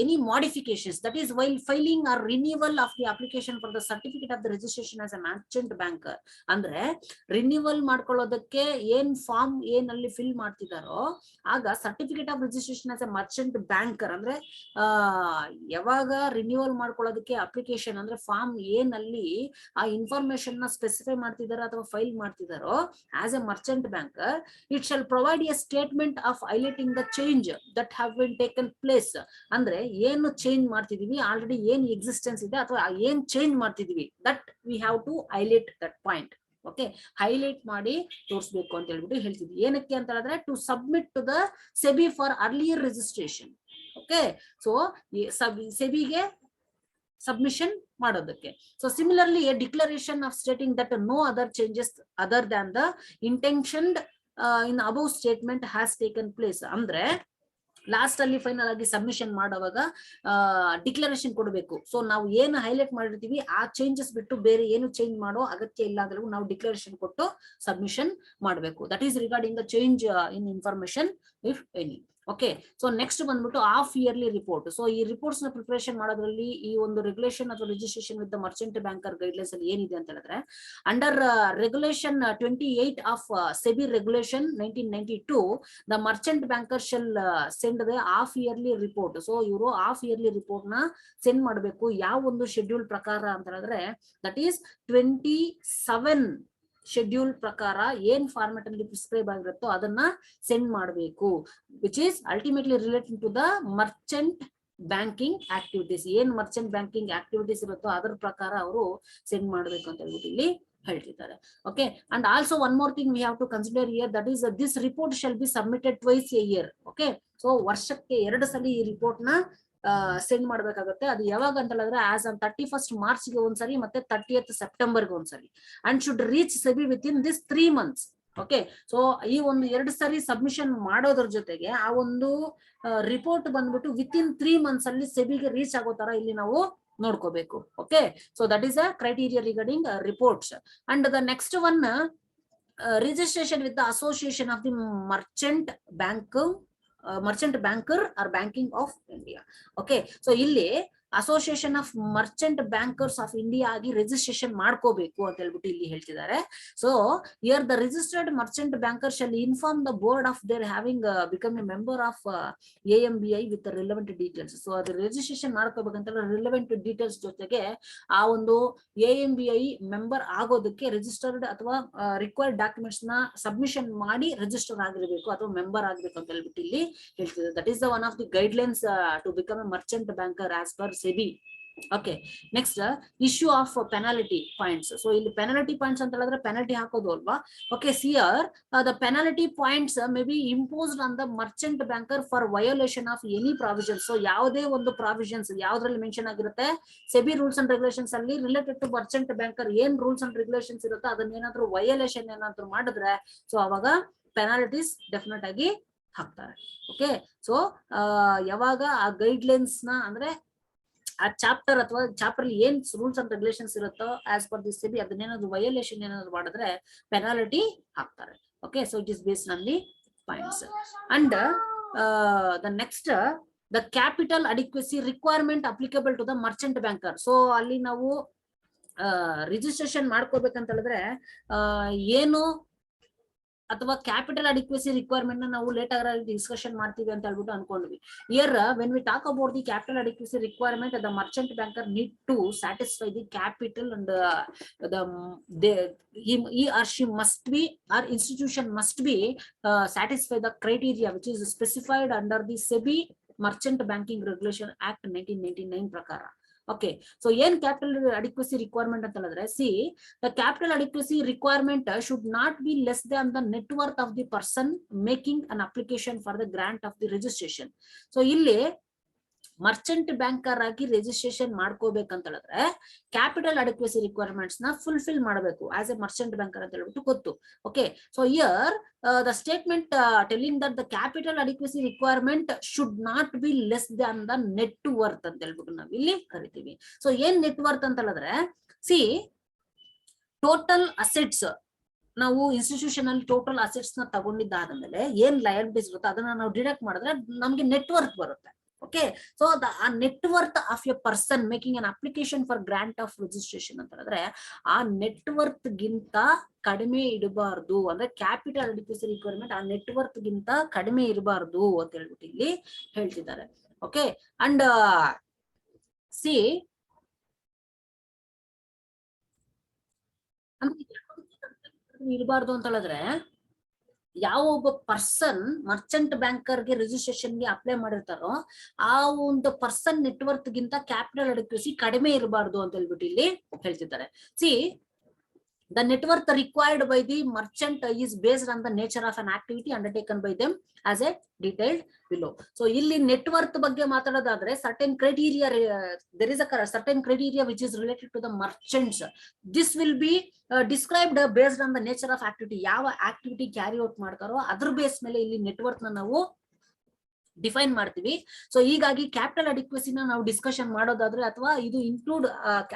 [SPEAKER 1] any modifications that is while filing or renewal of the application for the certificate of the registration as a merchant banker. ಅಂದ್ರೆ renewal ಮಾಡ್ಕೊಳ್ಳೋದಕ್ಕೆ ಏನ್ form ಏನಲ್ಲಿ fill ಮಾಡ್ತಿದಾರೋ ಆಗ certificate of registration as a merchant banker ಅಂದ್ರೆ ಯಾವಾಗ renewal ಮಾಡ್ಕೊಳ್ಳೋದಕ್ಕೆ application ಅಂದ್ರೆ ಫಾರ್ಮ್ ಏನಲ್ಲಿ ಆ ಇನ್ಫಾರ್ಮೇಶನ್ ನ ಸ್ಪೆಸಿಫೈ ಮಾಡ್ತಿದಾರೋ ಅಥವಾ ಫೈಲ್ ಮಾಡ್ತಿದಾರೋ as a merchant banker, it shall provide a statement of highlighting the change that have been taken place. ಅಂದ್ರೆ ಏನು ಚೇಂಜ್ ಮಾಡ್ತಿದೀವಿ, ಆಲ್ರೆಡಿ ಏನ್ ಎಕ್ಸಿಸ್ಟೆನ್ಸ್ ಇದೆ ಅಥವಾ ಏನ್ ಚೇಂಜ್ ಮಾಡ್ತಿದೀವಿ, that we have to highlight that point. Okay, highlight ಮಾಡಿ ತೋರಿಸ್ಬೇಕು ಅಂತ ಹೇಳ್ಬಿಟ್ಟು ಹೇಳ್ತಿದ್ವಿ. ಏನಕ್ಕೆ ಅಂತ ಹೇಳಿದ್ರೆ to submit to the SEBI for earlier registration. Okay, so ಸೆಬಿಗೆ ಸಬ್ಮಿಷನ್ ಮಾಡೋದಕ್ಕೆ. So similarly a declaration of stating that no other changes other than the intentioned in above statement has taken place. ಅಂದ್ರೆ last ಅಲ್ಲಿ final ಆಗಿ submission ಮಾಡುವಾಗ declaration ಕೊಡಬೇಕು. So ನಾವು ಏನು highlight ಮಾಡಿರ್ತೀವಿ ಆ ಚೇಂಜಸ್ ಬಿಟ್ಟು ಬೇರೆ ಏನು ಚೇಂಜ್ ಮಾಡೋ ಅಗತ್ಯ ಇಲ್ಲ ಅಂದ್ರೆ ನಾವು ಡಿಕ್ಲರೇಷನ್ ಕೊಟ್ಟು ಸಬ್ಮಿಷನ್ ಮಾಡಬೇಕು. That is regarding the change in information if any. Okay, so next ಬಂದ್ಬಿಟ್ಟು ಹಾಫ್ ಇಯರ್ಲಿ ರಿಪೋರ್ಟ್. ಸೊ ಈ ರಿಪೋರ್ಟ್ಸ್ ನ ಪ್ರಿಪರೇಷನ್ ಮಾಡೋದ್ರಲ್ಲಿ ಈ ಒಂದು ರೆಗ್ಯುಲೇಷನ್ ಅಥವಾ registration with the merchant banker guidelines ಅಲ್ಲಿ ಏನಿದೆ ಅಂತ ಹೇಳಿದ್ರೆ, under regulation 28 of SEBI regulation 1992 the merchant banker shell send the half yearly report. So ಇವರು ಹಾಫ್ ಇಯರ್ಲಿ ರಿಪೋರ್ಟ್ ನ ಸೆಂಡ್ ಮಾಡಬೇಕು. ಯಾವ ಒಂದು ಶೆಡ್ಯೂಲ್ ಪ್ರಕಾರ ಅಂತ ಹೇಳಿದ್ರೆ ದಟ್ ಈಸ್ 27 ಶೆಡ್ಯೂಲ್ ಪ್ರಕಾರ ಏನ್ ಫಾರ್ಮೆಟ್ ಅಲ್ಲಿ ಪ್ರಿಸ್ಕ್ರೈಬ್ ಆಗಿರುತ್ತೋ ಅದನ್ನ ಸೆಂಡ್ ಮಾಡಬೇಕು, which is ultimately related to the merchant banking activities. ಏನ್ ಮರ್ಚೆಂಟ್ ಬ್ಯಾಂಕಿಂಗ್ ಆಕ್ಟಿವಿಟೀಸ್ ಇರುತ್ತೋ ಅದ್ರ ಪ್ರಕಾರ ಅವರು ಸೆಂಡ್ ಮಾಡಬೇಕು ಅಂತ ಹೇಳ್ಬಿಟ್ಟು ಇಲ್ಲಿ ಹೇಳ್ತಿದ್ದಾರೆ. Okay, and also one more thing we have to consider here, that is this report shall be submitted twice a year. Okay, so ವರ್ಷಕ್ಕೆ 2 ಸಲ ಈ ರಿಪೋರ್ಟ್ ನ ಸೆಂಡ್ ಮಾಡ್ಬೇಕಾಗುತ್ತೆ. ಅದು ಯಾವಾಗ ಅಂತ ಹೇಳಿದ್ರೆ ಆಸ್ ಆನ್ 31st ಮಾರ್ಚ್ಗೆ ಒಂದ್ಸರಿ ಮತ್ತೆ 30th ಸೆಪ್ಟೆಂಬರ್ಗೆ ಒಂದ್ಸರಿ, and should reach SEBI with in this 3 months. Okay, so ಈ ಒಂದು 2 ಸರಿ ಸಬ್ಮಿಷನ್ ಮಾಡೋದ್ರ ಜೊತೆಗೆ ಆ ಒಂದು ರಿಪೋರ್ಟ್ ಬಂದ್ಬಿಟ್ಟು ವಿತ್ ಇನ್ 3 months ಅಲ್ಲಿ ಸೆಬಿಗೆ ರೀಚ್ ಆಗೋ ತರ ಇಲ್ಲಿ ನಾವು ನೋಡ್ಕೋಬೇಕು. Okay, so that is a criteria regarding reports. And the next one, registration with the association of the merchant banker or banking of India. Okay, so ಇಲ್ಲಿ association of merchant bankers of India ಆಗಿ registration ಮಾಡ್ಕೋಬೇಕು ಅಂತ ಹೇಳ್ಬಿಟ್ಟು ಇಲ್ಲಿ ಹೇಳ್ತಿದ್ದಾರೆ. So here the registered merchant banker shall inform the board of their having become a member of AMBI with relevant details. So ಅದು registration ಮಾಡ್ಕೋಬೇಕಂತ relevant details ಜೊತೆಗೆ ಆ ಒಂದು AMBI ಮೆಂಬರ್ ಆಗೋದಕ್ಕೆ ರಿಜಿಸ್ಟರ್ಡ್ ಅಥವಾ ರಿಕ್ವೈರ್ಡ್ ಡಾಕ್ಯುಮೆಂಟ್ಸ್ ನ ಸಬ್ಮಿಷನ್ ಮಾಡಿ register ಆಗಿರಬೇಕು ಅಥವಾ ಮೆಂಬರ್ ಆಗಬೇಕು ಅಂತ ಹೇಳ್ಬಿಟ್ಟು ಇಲ್ಲಿ ಹೇಳ್ತಿದ್ದಾರೆ. That is the one of the guidelines to become a merchant banker as per SEBI. Okay, next issue of penalty points. So ಇಲ್ಲಿ ಪೆನಾಲ್ಟಿ ಪಾಯಿಂಟ್ಸ್ ಅಂತ ಹೇಳಿದ್ರೆ ಪೆನಾಲ್ಟಿ ಹಾಕೋದು ಅಲ್ವಾ. Okay, see here the penalty points may be imposed on the merchant banker for violation of any provisions. So ಯಾವುದೇ ಒಂದು provisions ಯಾವ್ದ್ರಲ್ಲಿ mention ಆಗಿರುತ್ತೆ, SEBI rules and regulations ಅಲ್ಲಿ ರಿಲೇಟೆಡ್ ಟು ಮರ್ಚೆಂಟ್ ಬ್ಯಾಂಕರ್ ಏನ್ ರೂಲ್ಸ್ ಅಂಡ್ ರೆಗ್ಯುಲೇಷನ್ಸ್ ಇರುತ್ತೋ ಅದನ್ನ ಏನಾದ್ರು ವಯೋಲೇಷನ್ ಏನಾದ್ರು ಮಾಡಿದ್ರೆ ಸೊ ಅವಾಗ ಪೆನಾಲ್ಟೀಸ್ ಡೆಫಿನೆಟ್ ಆಗಿ ಹಾಕ್ತಾರೆ. ಓಕೆ, ಸೊ ಯಾವಾಗ ಆ ಗೈಡ್ಲೈನ್ಸ್ ನ ಅಂದ್ರೆ ಆ ಚಾಪ್ಟರ್ ಅಥವಾ ಚಾಪ್ಟರ್ ಏನ್ ರೂಲ್ಸ್ ಅಂಡ್ ರೆಗ್ಯುಲೇಷನ್ಸ್ ಇರುತ್ತೋ ಆಸ್ ಪರ್ ದಿ SEBI ಅದನ್ನೇನಾದ್ರು ವಯೋಲೇಷನ್ ಏನಾದ್ರು ಮಾಡಿದ್ರೆ ಪೆನಾಲ್ಟಿ ಹಾಕ್ತಾರೆ. Okay, so it is based on the points. And the next, the capital adequacy requirement applicable to the merchant banker. So ಅಲ್ಲಿ ನಾವು registration ಮಾಡ್ಕೋಬೇಕಂತ ಹೇಳಿದ್ರೆ ಏನು ಅಥವಾ ಕ್ಯಾಪಿಟಲ್ ಅಡಿಕ್ವೆಸಿ ರಿಕ್ವೈರ್ಮೆಂಟ್ ನಾವು ಲೇಟ್ ಆಗಿ ಡಿಸ್ಕಷನ್ ಮಾಡ್ತೀವಿ ಅಂತ ಹೇಳ್ಬಿಟ್ಟು ಅನ್ಕೊಂಡ್ವಿ. Here when we talk about the capital adequacy requirement, the merchant banker need to satisfy the capital and he or she must be, or institution must be satisfy the criteria which is specified under the SEBI Merchant Banking Regulation Act 1999 ಪ್ರಕಾರ. Okay, so ಏನ್ capital adequacy requirement ಅಂತ ಹೇಳಿದ್ರೆ, see the capital adequacy requirement should not be less than the net worth of the person making an application for the grant of the registration. So ಇಲ್ಲಿ merchant banker ಆಗಿ registration ಮಾಡ್ಕೋಬೇಕಂತ ಹೇಳಿದ್ರೆ capital adequacy requirements ನ fulfil ಮಾಡಬೇಕು as a merchant banker ಅಂತ ಹೇಳ್ಬಿಟ್ಟು ಗೊತ್ತು. Okay, so here the statement telling that the capital adequacy requirement should not be less than the net worth ಅಂತ ಹೇಳ್ಬಿಟ್ಟು ನಾವು ಇಲ್ಲಿ ಕರಿತೀವಿ. ಸೊ ಏನ್ ನೆಟ್ ವರ್ತ್ ಅಂತ ಹೇಳಿದ್ರೆ, ಸಿ ಟೋಟಲ್ ಅಸೆಟ್ಸ್, ನಾವು ಇನ್ಸ್ಟಿಟ್ಯೂಷನ್ ಅಲ್ಲಿ ಟೋಟಲ್ ಅಸೆಟ್ಸ್ ನ ತಗೊಂಡಿದ್ದಾದ್ಮೇಲೆ ಏನ್ ಲಯಬಿಲಿಟೀಸ್ ಇರುತ್ತೋ ಅದನ್ನ ನಾವು ಡಿಡಕ್ಟ್ ಮಾಡಿದ್ರೆ ನಮ್ಗೆ ನೆಟ್ ವರ್ತ್ ಬರುತ್ತೆ. ಓಕೆ, ಸೊ ಆ net worth of A person making an application for grant of registration ಅಂತ ಹೇಳಿದ್ರೆ ಆ ನೆಟ್ ವರ್ತ್ ಗಿಂತ ಕಡಿಮೆ ಇಡಬಾರ್ದು. ಅಂದ್ರೆ ಕ್ಯಾಪಿಟಲ್ ಅಡಿಕ್ವೆಸಿ ರಿಕ್ವೈರ್ಮೆಂಟ್ ಆ ನೆಟ್ ವರ್ತ್ ಗಿಂತ ಕಡಿಮೆ ಇರಬಾರ್ದು ಅಂತ ಹೇಳ್ಬಿಟ್ಟು ಇಲ್ಲಿ ಹೇಳ್ತಿದ್ದಾರೆ. ಓಕೆ, ಅಂಡ್ ಸಿ ಇರಬಾರ್ದು ಅಂತ ಹೇಳಿದ್ರೆ ಯಾವ ಒಬ್ಬ ಪರ್ಸನ್ ಮರ್ಚೆಂಟ್ ಬ್ಯಾಂಕರ್ಗೆ ರಿಜಿಸ್ಟ್ರೇಷನ್ಗೆ ಅಪ್ಲೈ ಮಾಡಿರ್ತಾರೋ ಆ ಒಂದು ಪರ್ಸನ್ ನೆಟ್ವರ್ಕ್ ಗಿಂತ ಕ್ಯಾಪಿಟಲ್ ಅಡಿಕ್ವೆಸಿ ಕಡಿಮೆ ಇರಬಾರ್ದು ಅಂತ ಹೇಳ್ಬಿಟ್ಟು ಇಲ್ಲಿ ಹೇಳ್ತಿದ್ದಾರೆ. C the net worth required by the merchant is based on the nature of an activity undertaken by them as a detailed below. So ಇಲ್ಲಿ net worth ಬಗ್ಗೆ ಮಾತಾಡೋದಾದ್ರೆ certain criteria, there is a certain criteria which is related to the merchants. This will be described based on the nature of activity. ಯಾವ activity carry out ಮಾಡ್ತಾರೋ ಅದ್ರ base ಮೇಲೆ ಇಲ್ಲಿ net worth ನ ನಾವು define ಮಾಡ್ತೀವಿ. So ಹೀಗಾಗಿ capital ಅಡಿಕ್ವೆಸಿನ ನಾವು ಡಿಸ್ಕಷನ್ ಮಾಡೋದಾದ್ರೆ ಅಥವಾ ಇದು ಇನ್ಕ್ಲೂಡ್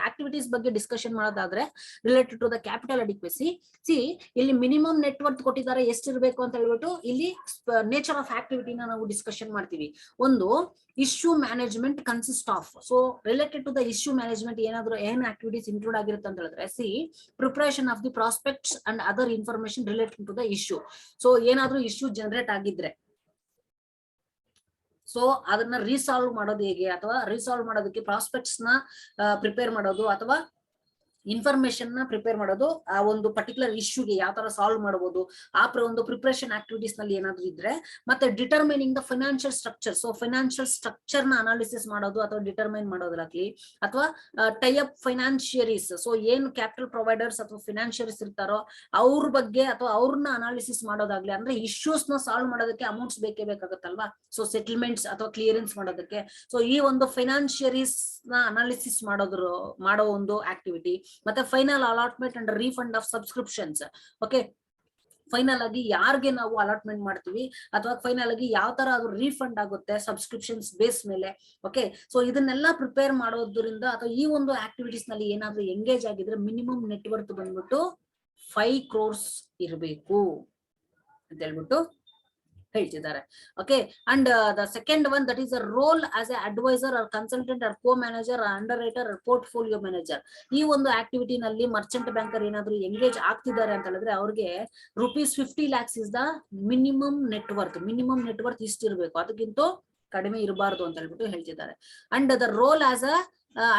[SPEAKER 1] ಆಕ್ಟಿವಿಟೀಸ್ ಬಗ್ಗೆ ಡಿಸ್ಕಷನ್ ಮಾಡೋದಾದ್ರೆ related to the capital adequacy, see ಇಲ್ಲಿ ಮಿನಿಮಮ್ ನೆಟ್ವರ್ತ್ ಕೊಟ್ಟಿದ್ದಾರೆ ಎಷ್ಟಿರ್ಬೇಕು ಅಂತ ಹೇಳ್ಬಿಟ್ಟು ಇಲ್ಲಿ ನೇಚರ್ ಆಫ್ ಆಕ್ಟಿವಿಟಿನ ನಾವು ಡಿಸ್ಕಷನ್ ಮಾಡ್ತೀವಿ. ಒಂದು issue management consist of, so related to the issue management ಏನಾದ್ರು ಏನ್ ಆಕ್ಟಿವಿಟೀಸ್ ಇನ್ಕ್ಲೂಡ್ ಆಗಿರುತ್ತೆ ಅಂತ ಹೇಳಿದ್ರೆ, see preparation of the prospects and other information related to the issue. So ಏನಾದ್ರು ಇಶ್ಯೂ ಜನರೇಟ್ ಆಗಿದ್ರೆ ಸೊ ಅದನ್ನ ರೀಸಾಲ್ವ್ ಮಾಡೋದು ಹೇಗೆ, ಅಥವಾ ರೀಸಾಲ್ವ್ ಮಾಡೋದಕ್ಕೆ ಪ್ರಾಸ್ಪೆಕ್ಟ್ಸ್ ನ ಪ್ರಿಪೇರ್ ಮಾಡೋದು, ಅಥವಾ ಇನ್ಫಾರ್ಮೇಶನ್ ನ ಪ್ರಿಪೇರ್ ಮಾಡೋದು, ಆ ಒಂದು ಪರ್ಟಿಕ್ಯುಲರ್ ಇಶ್ಯೂಗೆ ಯಾವ ತರ ಸಾಲ್ವ್ ಮಾಡಬಹುದು ಆ ಒಂದು ಪ್ರಿಪರೇಷನ್ ಆಕ್ಟಿವಿಟೀಸ್ ನಲ್ಲಿ ಏನಾದ್ರು ಇದ್ರೆ, ಮತ್ತೆ determining the financial structure, so financial structure ನ ಅನಾಲಿಸಿಸ್ ಮಾಡೋದು ಅಥವಾ ಡಿಟರ್ಮೈನ್ ಮಾಡೋದಾಗ್ಲಿ, ಅಥವಾ ಟೈ ಅಪ್ ಫೈನಾನ್ಷಿಯರೀಸ್, ಸೊ ಏನ್ ಕ್ಯಾಪಿಟಲ್ ಪ್ರೊವೈಡರ್ಸ್ ಅಥವಾ ಫೈನಾನ್ಷಿಯರೀಸ್ ಇರ್ತಾರೋ ಅವ್ರ ಬಗ್ಗೆ ಅಥವಾ ಅವ್ರನ್ನ ಅನಾಲಿಸಿಸ್ ಮಾಡೋದಾಗ್ಲಿ, ಅಂದ್ರೆ ಇಶ್ಯೂಸ್ ನ ಸಾಲ್ವ್ ಮಾಡೋದಕ್ಕೆ ಅಮೌಂಟ್ಸ್ ಬೇಕೇ ಬೇಕಾಗತ್ತಲ್ವಾ, ಸೊ ಸೆಟಲ್ಮೆಂಟ್ಸ್ ಅಥವಾ ಕ್ಲಿಯರೆನ್ಸ್ ಮಾಡೋದಕ್ಕೆ. ಸೊ ಈ ಒಂದು ಫೈನಾನ್ಷಿಯರೀಸ್ ನ ಅನಾಲಿಸಿಸ್ ಮಾಡೋ ಒಂದು ಆಕ್ಟಿವಿಟಿ. ಮತ್ತೆ final allotment and refund of subscriptions. Okay, final ಆಗಿ ಯಾರಿಗೆ ನಾವು ಅಲಾಟ್ಮೆಂಟ್ ಮಾಡ್ತೀವಿ ಅಥವಾ ಫೈನಲ್ ಆಗಿ ಯಾವ ತರ ಅದು ರೀಫಂಡ್ ಆಗುತ್ತೆ ಸಬ್ಸ್ಕ್ರಿಪ್ಷನ್ಸ್ ಬೇಸ್ ಮೇಲೆ. ಓಕೆ, ಸೊ ಇದನ್ನೆಲ್ಲ ಪ್ರಿಪೇರ್ ಮಾಡೋದ್ರಿಂದ ಅಥವಾ ಈ ಒಂದು ಆಕ್ಟಿವಿಟೀಸ್ ನಲ್ಲಿ ಏನಾದ್ರೂ ಎಂಗೇಜ್ ಆಗಿದ್ರೆ ಮಿನಿಮಮ್ ನೆಟ್ವರ್ತ್ ಬಂದ್ಬಿಟ್ಟು 5 crores ಇರಬೇಕು ಅಂತ ಹೇಳ್ಬಿಟ್ಟು ಹೇಳ್ತಿದ್ದಾರೆ. Okay, and the second one, that is a role as a advisor or consultant or co manager underwriter portfolio manager. ಈ ಒಂದು ಆಕ್ಟಿವಿಟಿ ನಲ್ಲಿ ಮರ್ಚೆಂಟ್ ಬ್ಯಾಂಕರ್ ಏನಾದ್ರು ಎಂಗೇಜ್ ಆಗ್ತಿದ್ದಾರೆ ಅಂತ ಹೇಳಿದ್ರೆ ಅವ್ರಿಗೆ ₹50 lakhs is the minimum net worth. Minimum net worth ಇಷ್ಟಿರ್ಬೇಕು, ಅದಕ್ಕಿಂತ ಕಡಿಮೆ ಇರಬಾರ್ದು ಅಂತ ಹೇಳ್ಬಿಟ್ಟು ಹೇಳ್ತಿದ್ದಾರೆ. And the role as a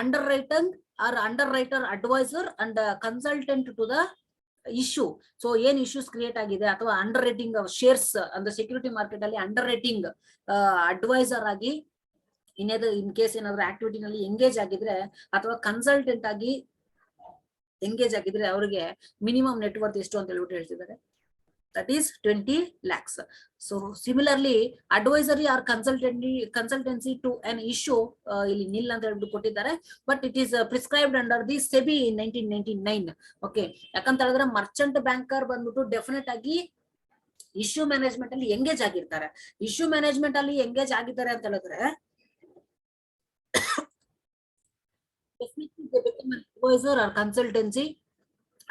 [SPEAKER 1] underwriter adviser and consultant to the issue. So ಏನ್ ಇಶ್ಯೂಸ್ ಕ್ರಿಯೇಟ್ ಆಗಿದೆ ಅಥವಾ ಅಂಡರ್ ರೇಟಿಂಗ್ ಶೇರ್ಸ್ ಅಂದ್ರೆ ಸೆಕ್ಯೂರಿಟಿ ಮಾರ್ಕೆಟ್ ಅಲ್ಲಿ ಅಂಡರ್ ರೇಟಿಂಗ್ ಅಡ್ವೈಸರ್ ಆಗಿ ಇನ್ ಕೇಸ್ ಏನಾದ್ರು ಆಕ್ಟಿವಿಟಿ ನಲ್ಲಿ ಎಂಗೇಜ್ ಆಗಿದ್ರೆ ಅಥವಾ ಕನ್ಸಲ್ಟೆಂಟ್ ಆಗಿ ಎಂಗೇಜ್ ಆಗಿದ್ರೆ ಅವರಿಗೆ ಮಿನಿಮಮ್ ನೆಟ್ವರ್ತ್ ಎಷ್ಟು ಅಂತ ಹೇಳ್ಬಿಟ್ಟು ಹೇಳ್ತಿದ್ದಾರೆ, that is 20 lakhs. So similarly advisory or consultancy to an issue ಇಲ್ಲಿ ನಿಲ್ ಅಂತ ಹೇಳ್ಬಿಟ್ಟು ಕೊಟ್ಟಿದ್ದಾರೆ, but it is prescribed under the SEBI in 1999. Okay, ಯಾಕಂತ ಹೇಳಿದ್ರೆ ಮರ್ಚೆಂಟ್ ಬ್ಯಾಂಕರ್ ಬಂದ್ಬಿಟ್ಟು ಡೆಫಿನೆಟ್ ಆಗಿ ಇಶ್ಯೂ ಮ್ಯಾನೇಜ್ಮೆಂಟ್ ಅಲ್ಲಿ ಎಂಗೇಜ್ ಆಗಿರ್ತಾರೆ. ಇಶ್ಯೂ ಮ್ಯಾನೇಜ್ಮೆಂಟ್ ಅಲ್ಲಿ ಎಂಗೇಜ್ ಆಗಿದ್ದಾರೆ ಅಂತ ಹೇಳಿದ್ರೆ advisor or consultancy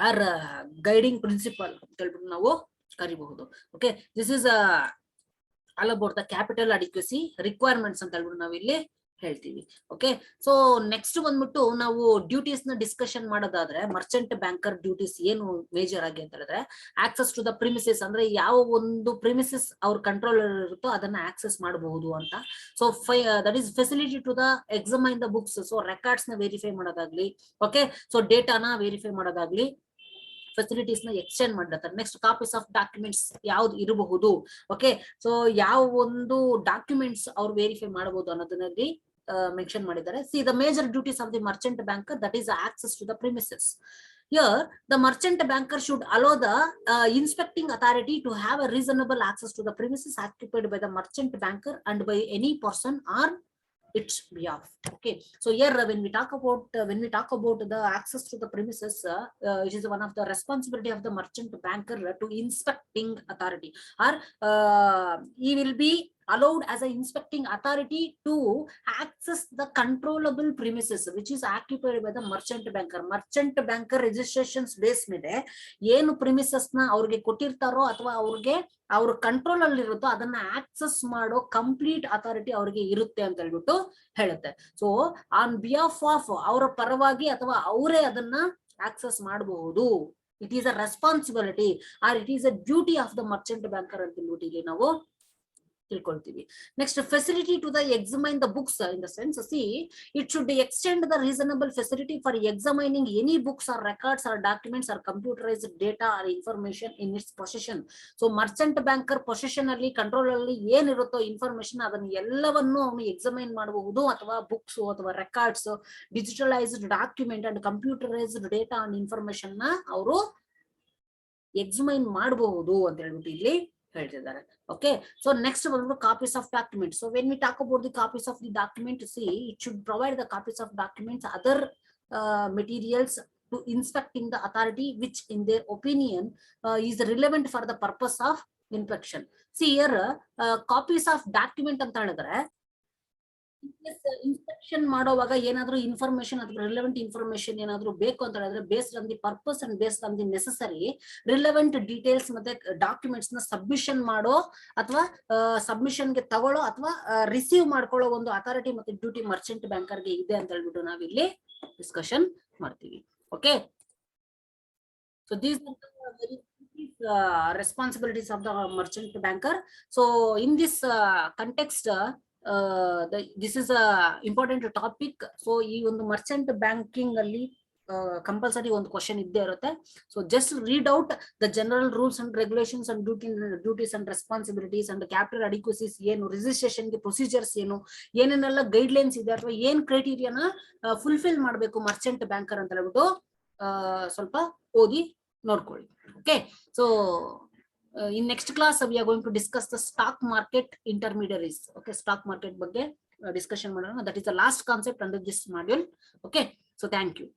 [SPEAKER 1] or guiding principal ಅಂತ ಹೇಳ್ಬಿಟ್ಟು ನಾವು ಕರಿಬಹುದು. Okay, this is all about the capital adequacy requirements ಅಂತ ಹೇಳ್ಬಿಟ್ಟು ನಾವು ಇಲ್ಲಿ ಹೇಳ್ತೀವಿ. ಓಕೆ, ಸೊ ನೆಕ್ಸ್ಟ್ ಬಂದ್ಬಿಟ್ಟು ನಾವು ಡ್ಯೂಟೀಸ್ ನ ಡಿಸ್ಕಷನ್ ಮಾಡೋದಾದ್ರೆ ಮರ್ಚೆಂಟ್ ಬ್ಯಾಂಕರ್ ಡ್ಯೂಟೀಸ್ ಏನು ಮೇಜರ್ ಆಗಿ ಅಂತ ಹೇಳಿದ್ರೆ ಆಕ್ಸೆಸ್ ಟು ದ ಪ್ರಿಮಿಸಸ್, ಅಂದ್ರೆ ಯಾವ ಒಂದು ಪ್ರಿಮಿಸಸ್ ಅವ್ರ ಕಂಟ್ರೋಲ್ ಇರುತ್ತೋ ಅದನ್ನ ಆಕ್ಸೆಸ್ ಮಾಡಬಹುದು ಅಂತ. So that is facility to the examine the books, so records ನ ವೆರಿಫೈ ಮಾಡೋದಾಗ್ಲಿ, ಓಕೆ, ಸೊ ಡೇಟಾನ ವೆರಿಫೈ ಮಾಡೋದಾಗ್ಲಿ, ಫೆಸಿಲಿಟೀಸ್ ನ ಎಕ್ಸ್ಚೇಂಜ್ ಮಾಡಿರ್ತಾರೆ. ನೆಕ್ಸ್ಟ್ ಕಾಪೀಸ್ ಆಫ್ ಡಾಕ್ಯುಮೆಂಟ್ಸ್ ಯಾವ್ದು ಇರಬಹುದು, ಓಕೆ, ಸೊ ಯಾವ ಒಂದು ಡಾಕ್ಯುಮೆಂಟ್ಸ್ ಅವ್ರು ವೆರಿಫೈ ಮಾಡಬಹುದು ಅನ್ನೋದನ್ನಲ್ಲಿ ಮೆನ್ಷನ್ ಮಾಡಿದ್ದಾರೆ. See the major duties of the merchant banker, that is access to the premises. Here, the merchant banker should allow the inspecting authority to have a reasonable access to the premises occupied by the merchant banker and by any person or its behalf. Okay, so here when we talk about the access to the premises, it is one of the responsibility of the merchant banker to inspecting authority, or he will be allowed as an inspecting authority to access the controllable premises which is occupied by the merchant banker. Merchant banker registrations base ಮೇಲೆ ಏನು premises ನ ಅವ್ರಿಗೆ ಕೊಟ್ಟಿರ್ತಾರೋ ಅಥವಾ ಅವ್ರಿಗೆ ಅವ್ರ control ಅಲ್ಲಿ ಇರುತ್ತೋ ಅದನ್ನ ಆಕ್ಸೆಸ್ ಮಾಡೋ ಕಂಪ್ಲೀಟ್ ಅಥಾರಿಟಿ ಅವ್ರಿಗೆ ಇರುತ್ತೆ ಅಂತ ಹೇಳ್ಬಿಟ್ಟು ಹೇಳುತ್ತೆ. ಸೊ ಆನ್ ಬಿಹಾಫ್ ಆಫ್ ಅವರ ಪರವಾಗಿ ಅಥವಾ ಅವರೇ ಅದನ್ನ ಆಕ್ಸೆಸ್ ಮಾಡಬಹುದು. It is a responsibility or it is a duty of the merchant banker ಅಂತ ಹೇಳ್ಬಿಟ್ಟು ಇಲ್ಲಿ ನಾವು ತಿಳ್ಕೊಳ್ತೀವಿ. Next facility to the examine the books in the sense, see it should extend the reasonable facility for examining any books or records or documents or computerised data or information in its possession. So merchant banker possession ಅಲ್ಲಿ control ಅಲ್ಲಿ ಏನಿರುತ್ತೋ information ಅದನ್ನು ಎಲ್ಲವನ್ನು ಅವನು examine ಮಾಡಬಹುದು, ಅಥವಾ books ಅಥವಾ records, digitalised document and computerised data and information ನ ಅವರು ಎಕ್ಸಾಮೈನ್ ಮಾಡಬಹುದು ಅಂತ ಹೇಳ್ಬಿಟ್ಟು ಇಲ್ಲಿ ಹೇಳ್ತಿದ್ದಾರೆ. Okay, so next one, copies of documents. So when we talk about the copies of the document, see it should provide the copies of documents, other materials to inspecting the authority which in their opinion is relevant for the purpose of inspection. See here copies of document ಅಂತ ಹೇಳಿದ್ರೆ inspection ಮಾಡುವಾಗ ಏನಾದ್ರು information ಅಥವಾ relevant information ಏನಾದ್ರು ಬೇಕು ಅಂತ ಹೇಳಿದ್ರೆ based on the purpose and based on the necessary relevant details ಮತ್ತೆ ಡಾಕ್ಯುಮೆಂಟ್ಸ್ ನ ಸಬ್ಮಿಷನ್ ಮಾಡೋ ಅಥವಾ ಸಬ್ಮಿಷನ್ ಗೆ ತಗೊಳ್ಳೋ ಅಥವಾ ರಿಸೀವ್ ಮಾಡ್ಕೊಳ್ಳೋ ಒಂದು ಅಥಾರಿಟಿ ಮತ್ತೆ ಡ್ಯೂಟಿ ಮರ್ಚೆಂಟ್ ಬ್ಯಾಂಕರ್ ಗೆ ಇದೆ ಅಂತ ಹೇಳ್ಬಿಟ್ಟು ನಾವಿಲ್ಲಿ ಡಿಸ್ಕಷನ್ ಮಾಡ್ತೀವಿ. Okay, so these are very responsibilities of the merchant banker. So in this context, this is a important topic. So ಈ ಒಂದು ಮರ್ಚೆಂಟ್ ಬ್ಯಾಂಕಿಂಗ್ ಅಲ್ಲಿ ಕಂಪಲ್ಸರಿ ಒಂದು ಕ್ವಶನ್ ಇದ್ದೇ ಇರುತ್ತೆ. So just read out the general rules and regulations and duties and responsibilities and capital adequacies ಏನು, ರಿಜಿಸ್ಟ್ರೇಷನ್ಗೆ procedures ಏನು, ಏನೇನೆಲ್ಲ ಗೈಡ್ ಲೈನ್ಸ್ ಇದೆ ಅಥವಾ ಏನ್ ಕ್ರೈಟೀರಿಯಾನ ಫುಲ್ಫಿಲ್ ಮಾಡಬೇಕು ಮರ್ಚೆಂಟ್ ಬ್ಯಾಂಕರ್ ಅಂತ ಹೇಳ್ಬಿಟ್ಟು ಸ್ವಲ್ಪ ಓದಿ ನೋಡ್ಕೊಳ್ಳಿ. Okay, so in next class we are going to discuss the stock market intermediaries. Okay, stock market ಬಗ್ಗೆ discussion ಮಾಡೋಣ. That is the last concept under this module. Okay, so thank you.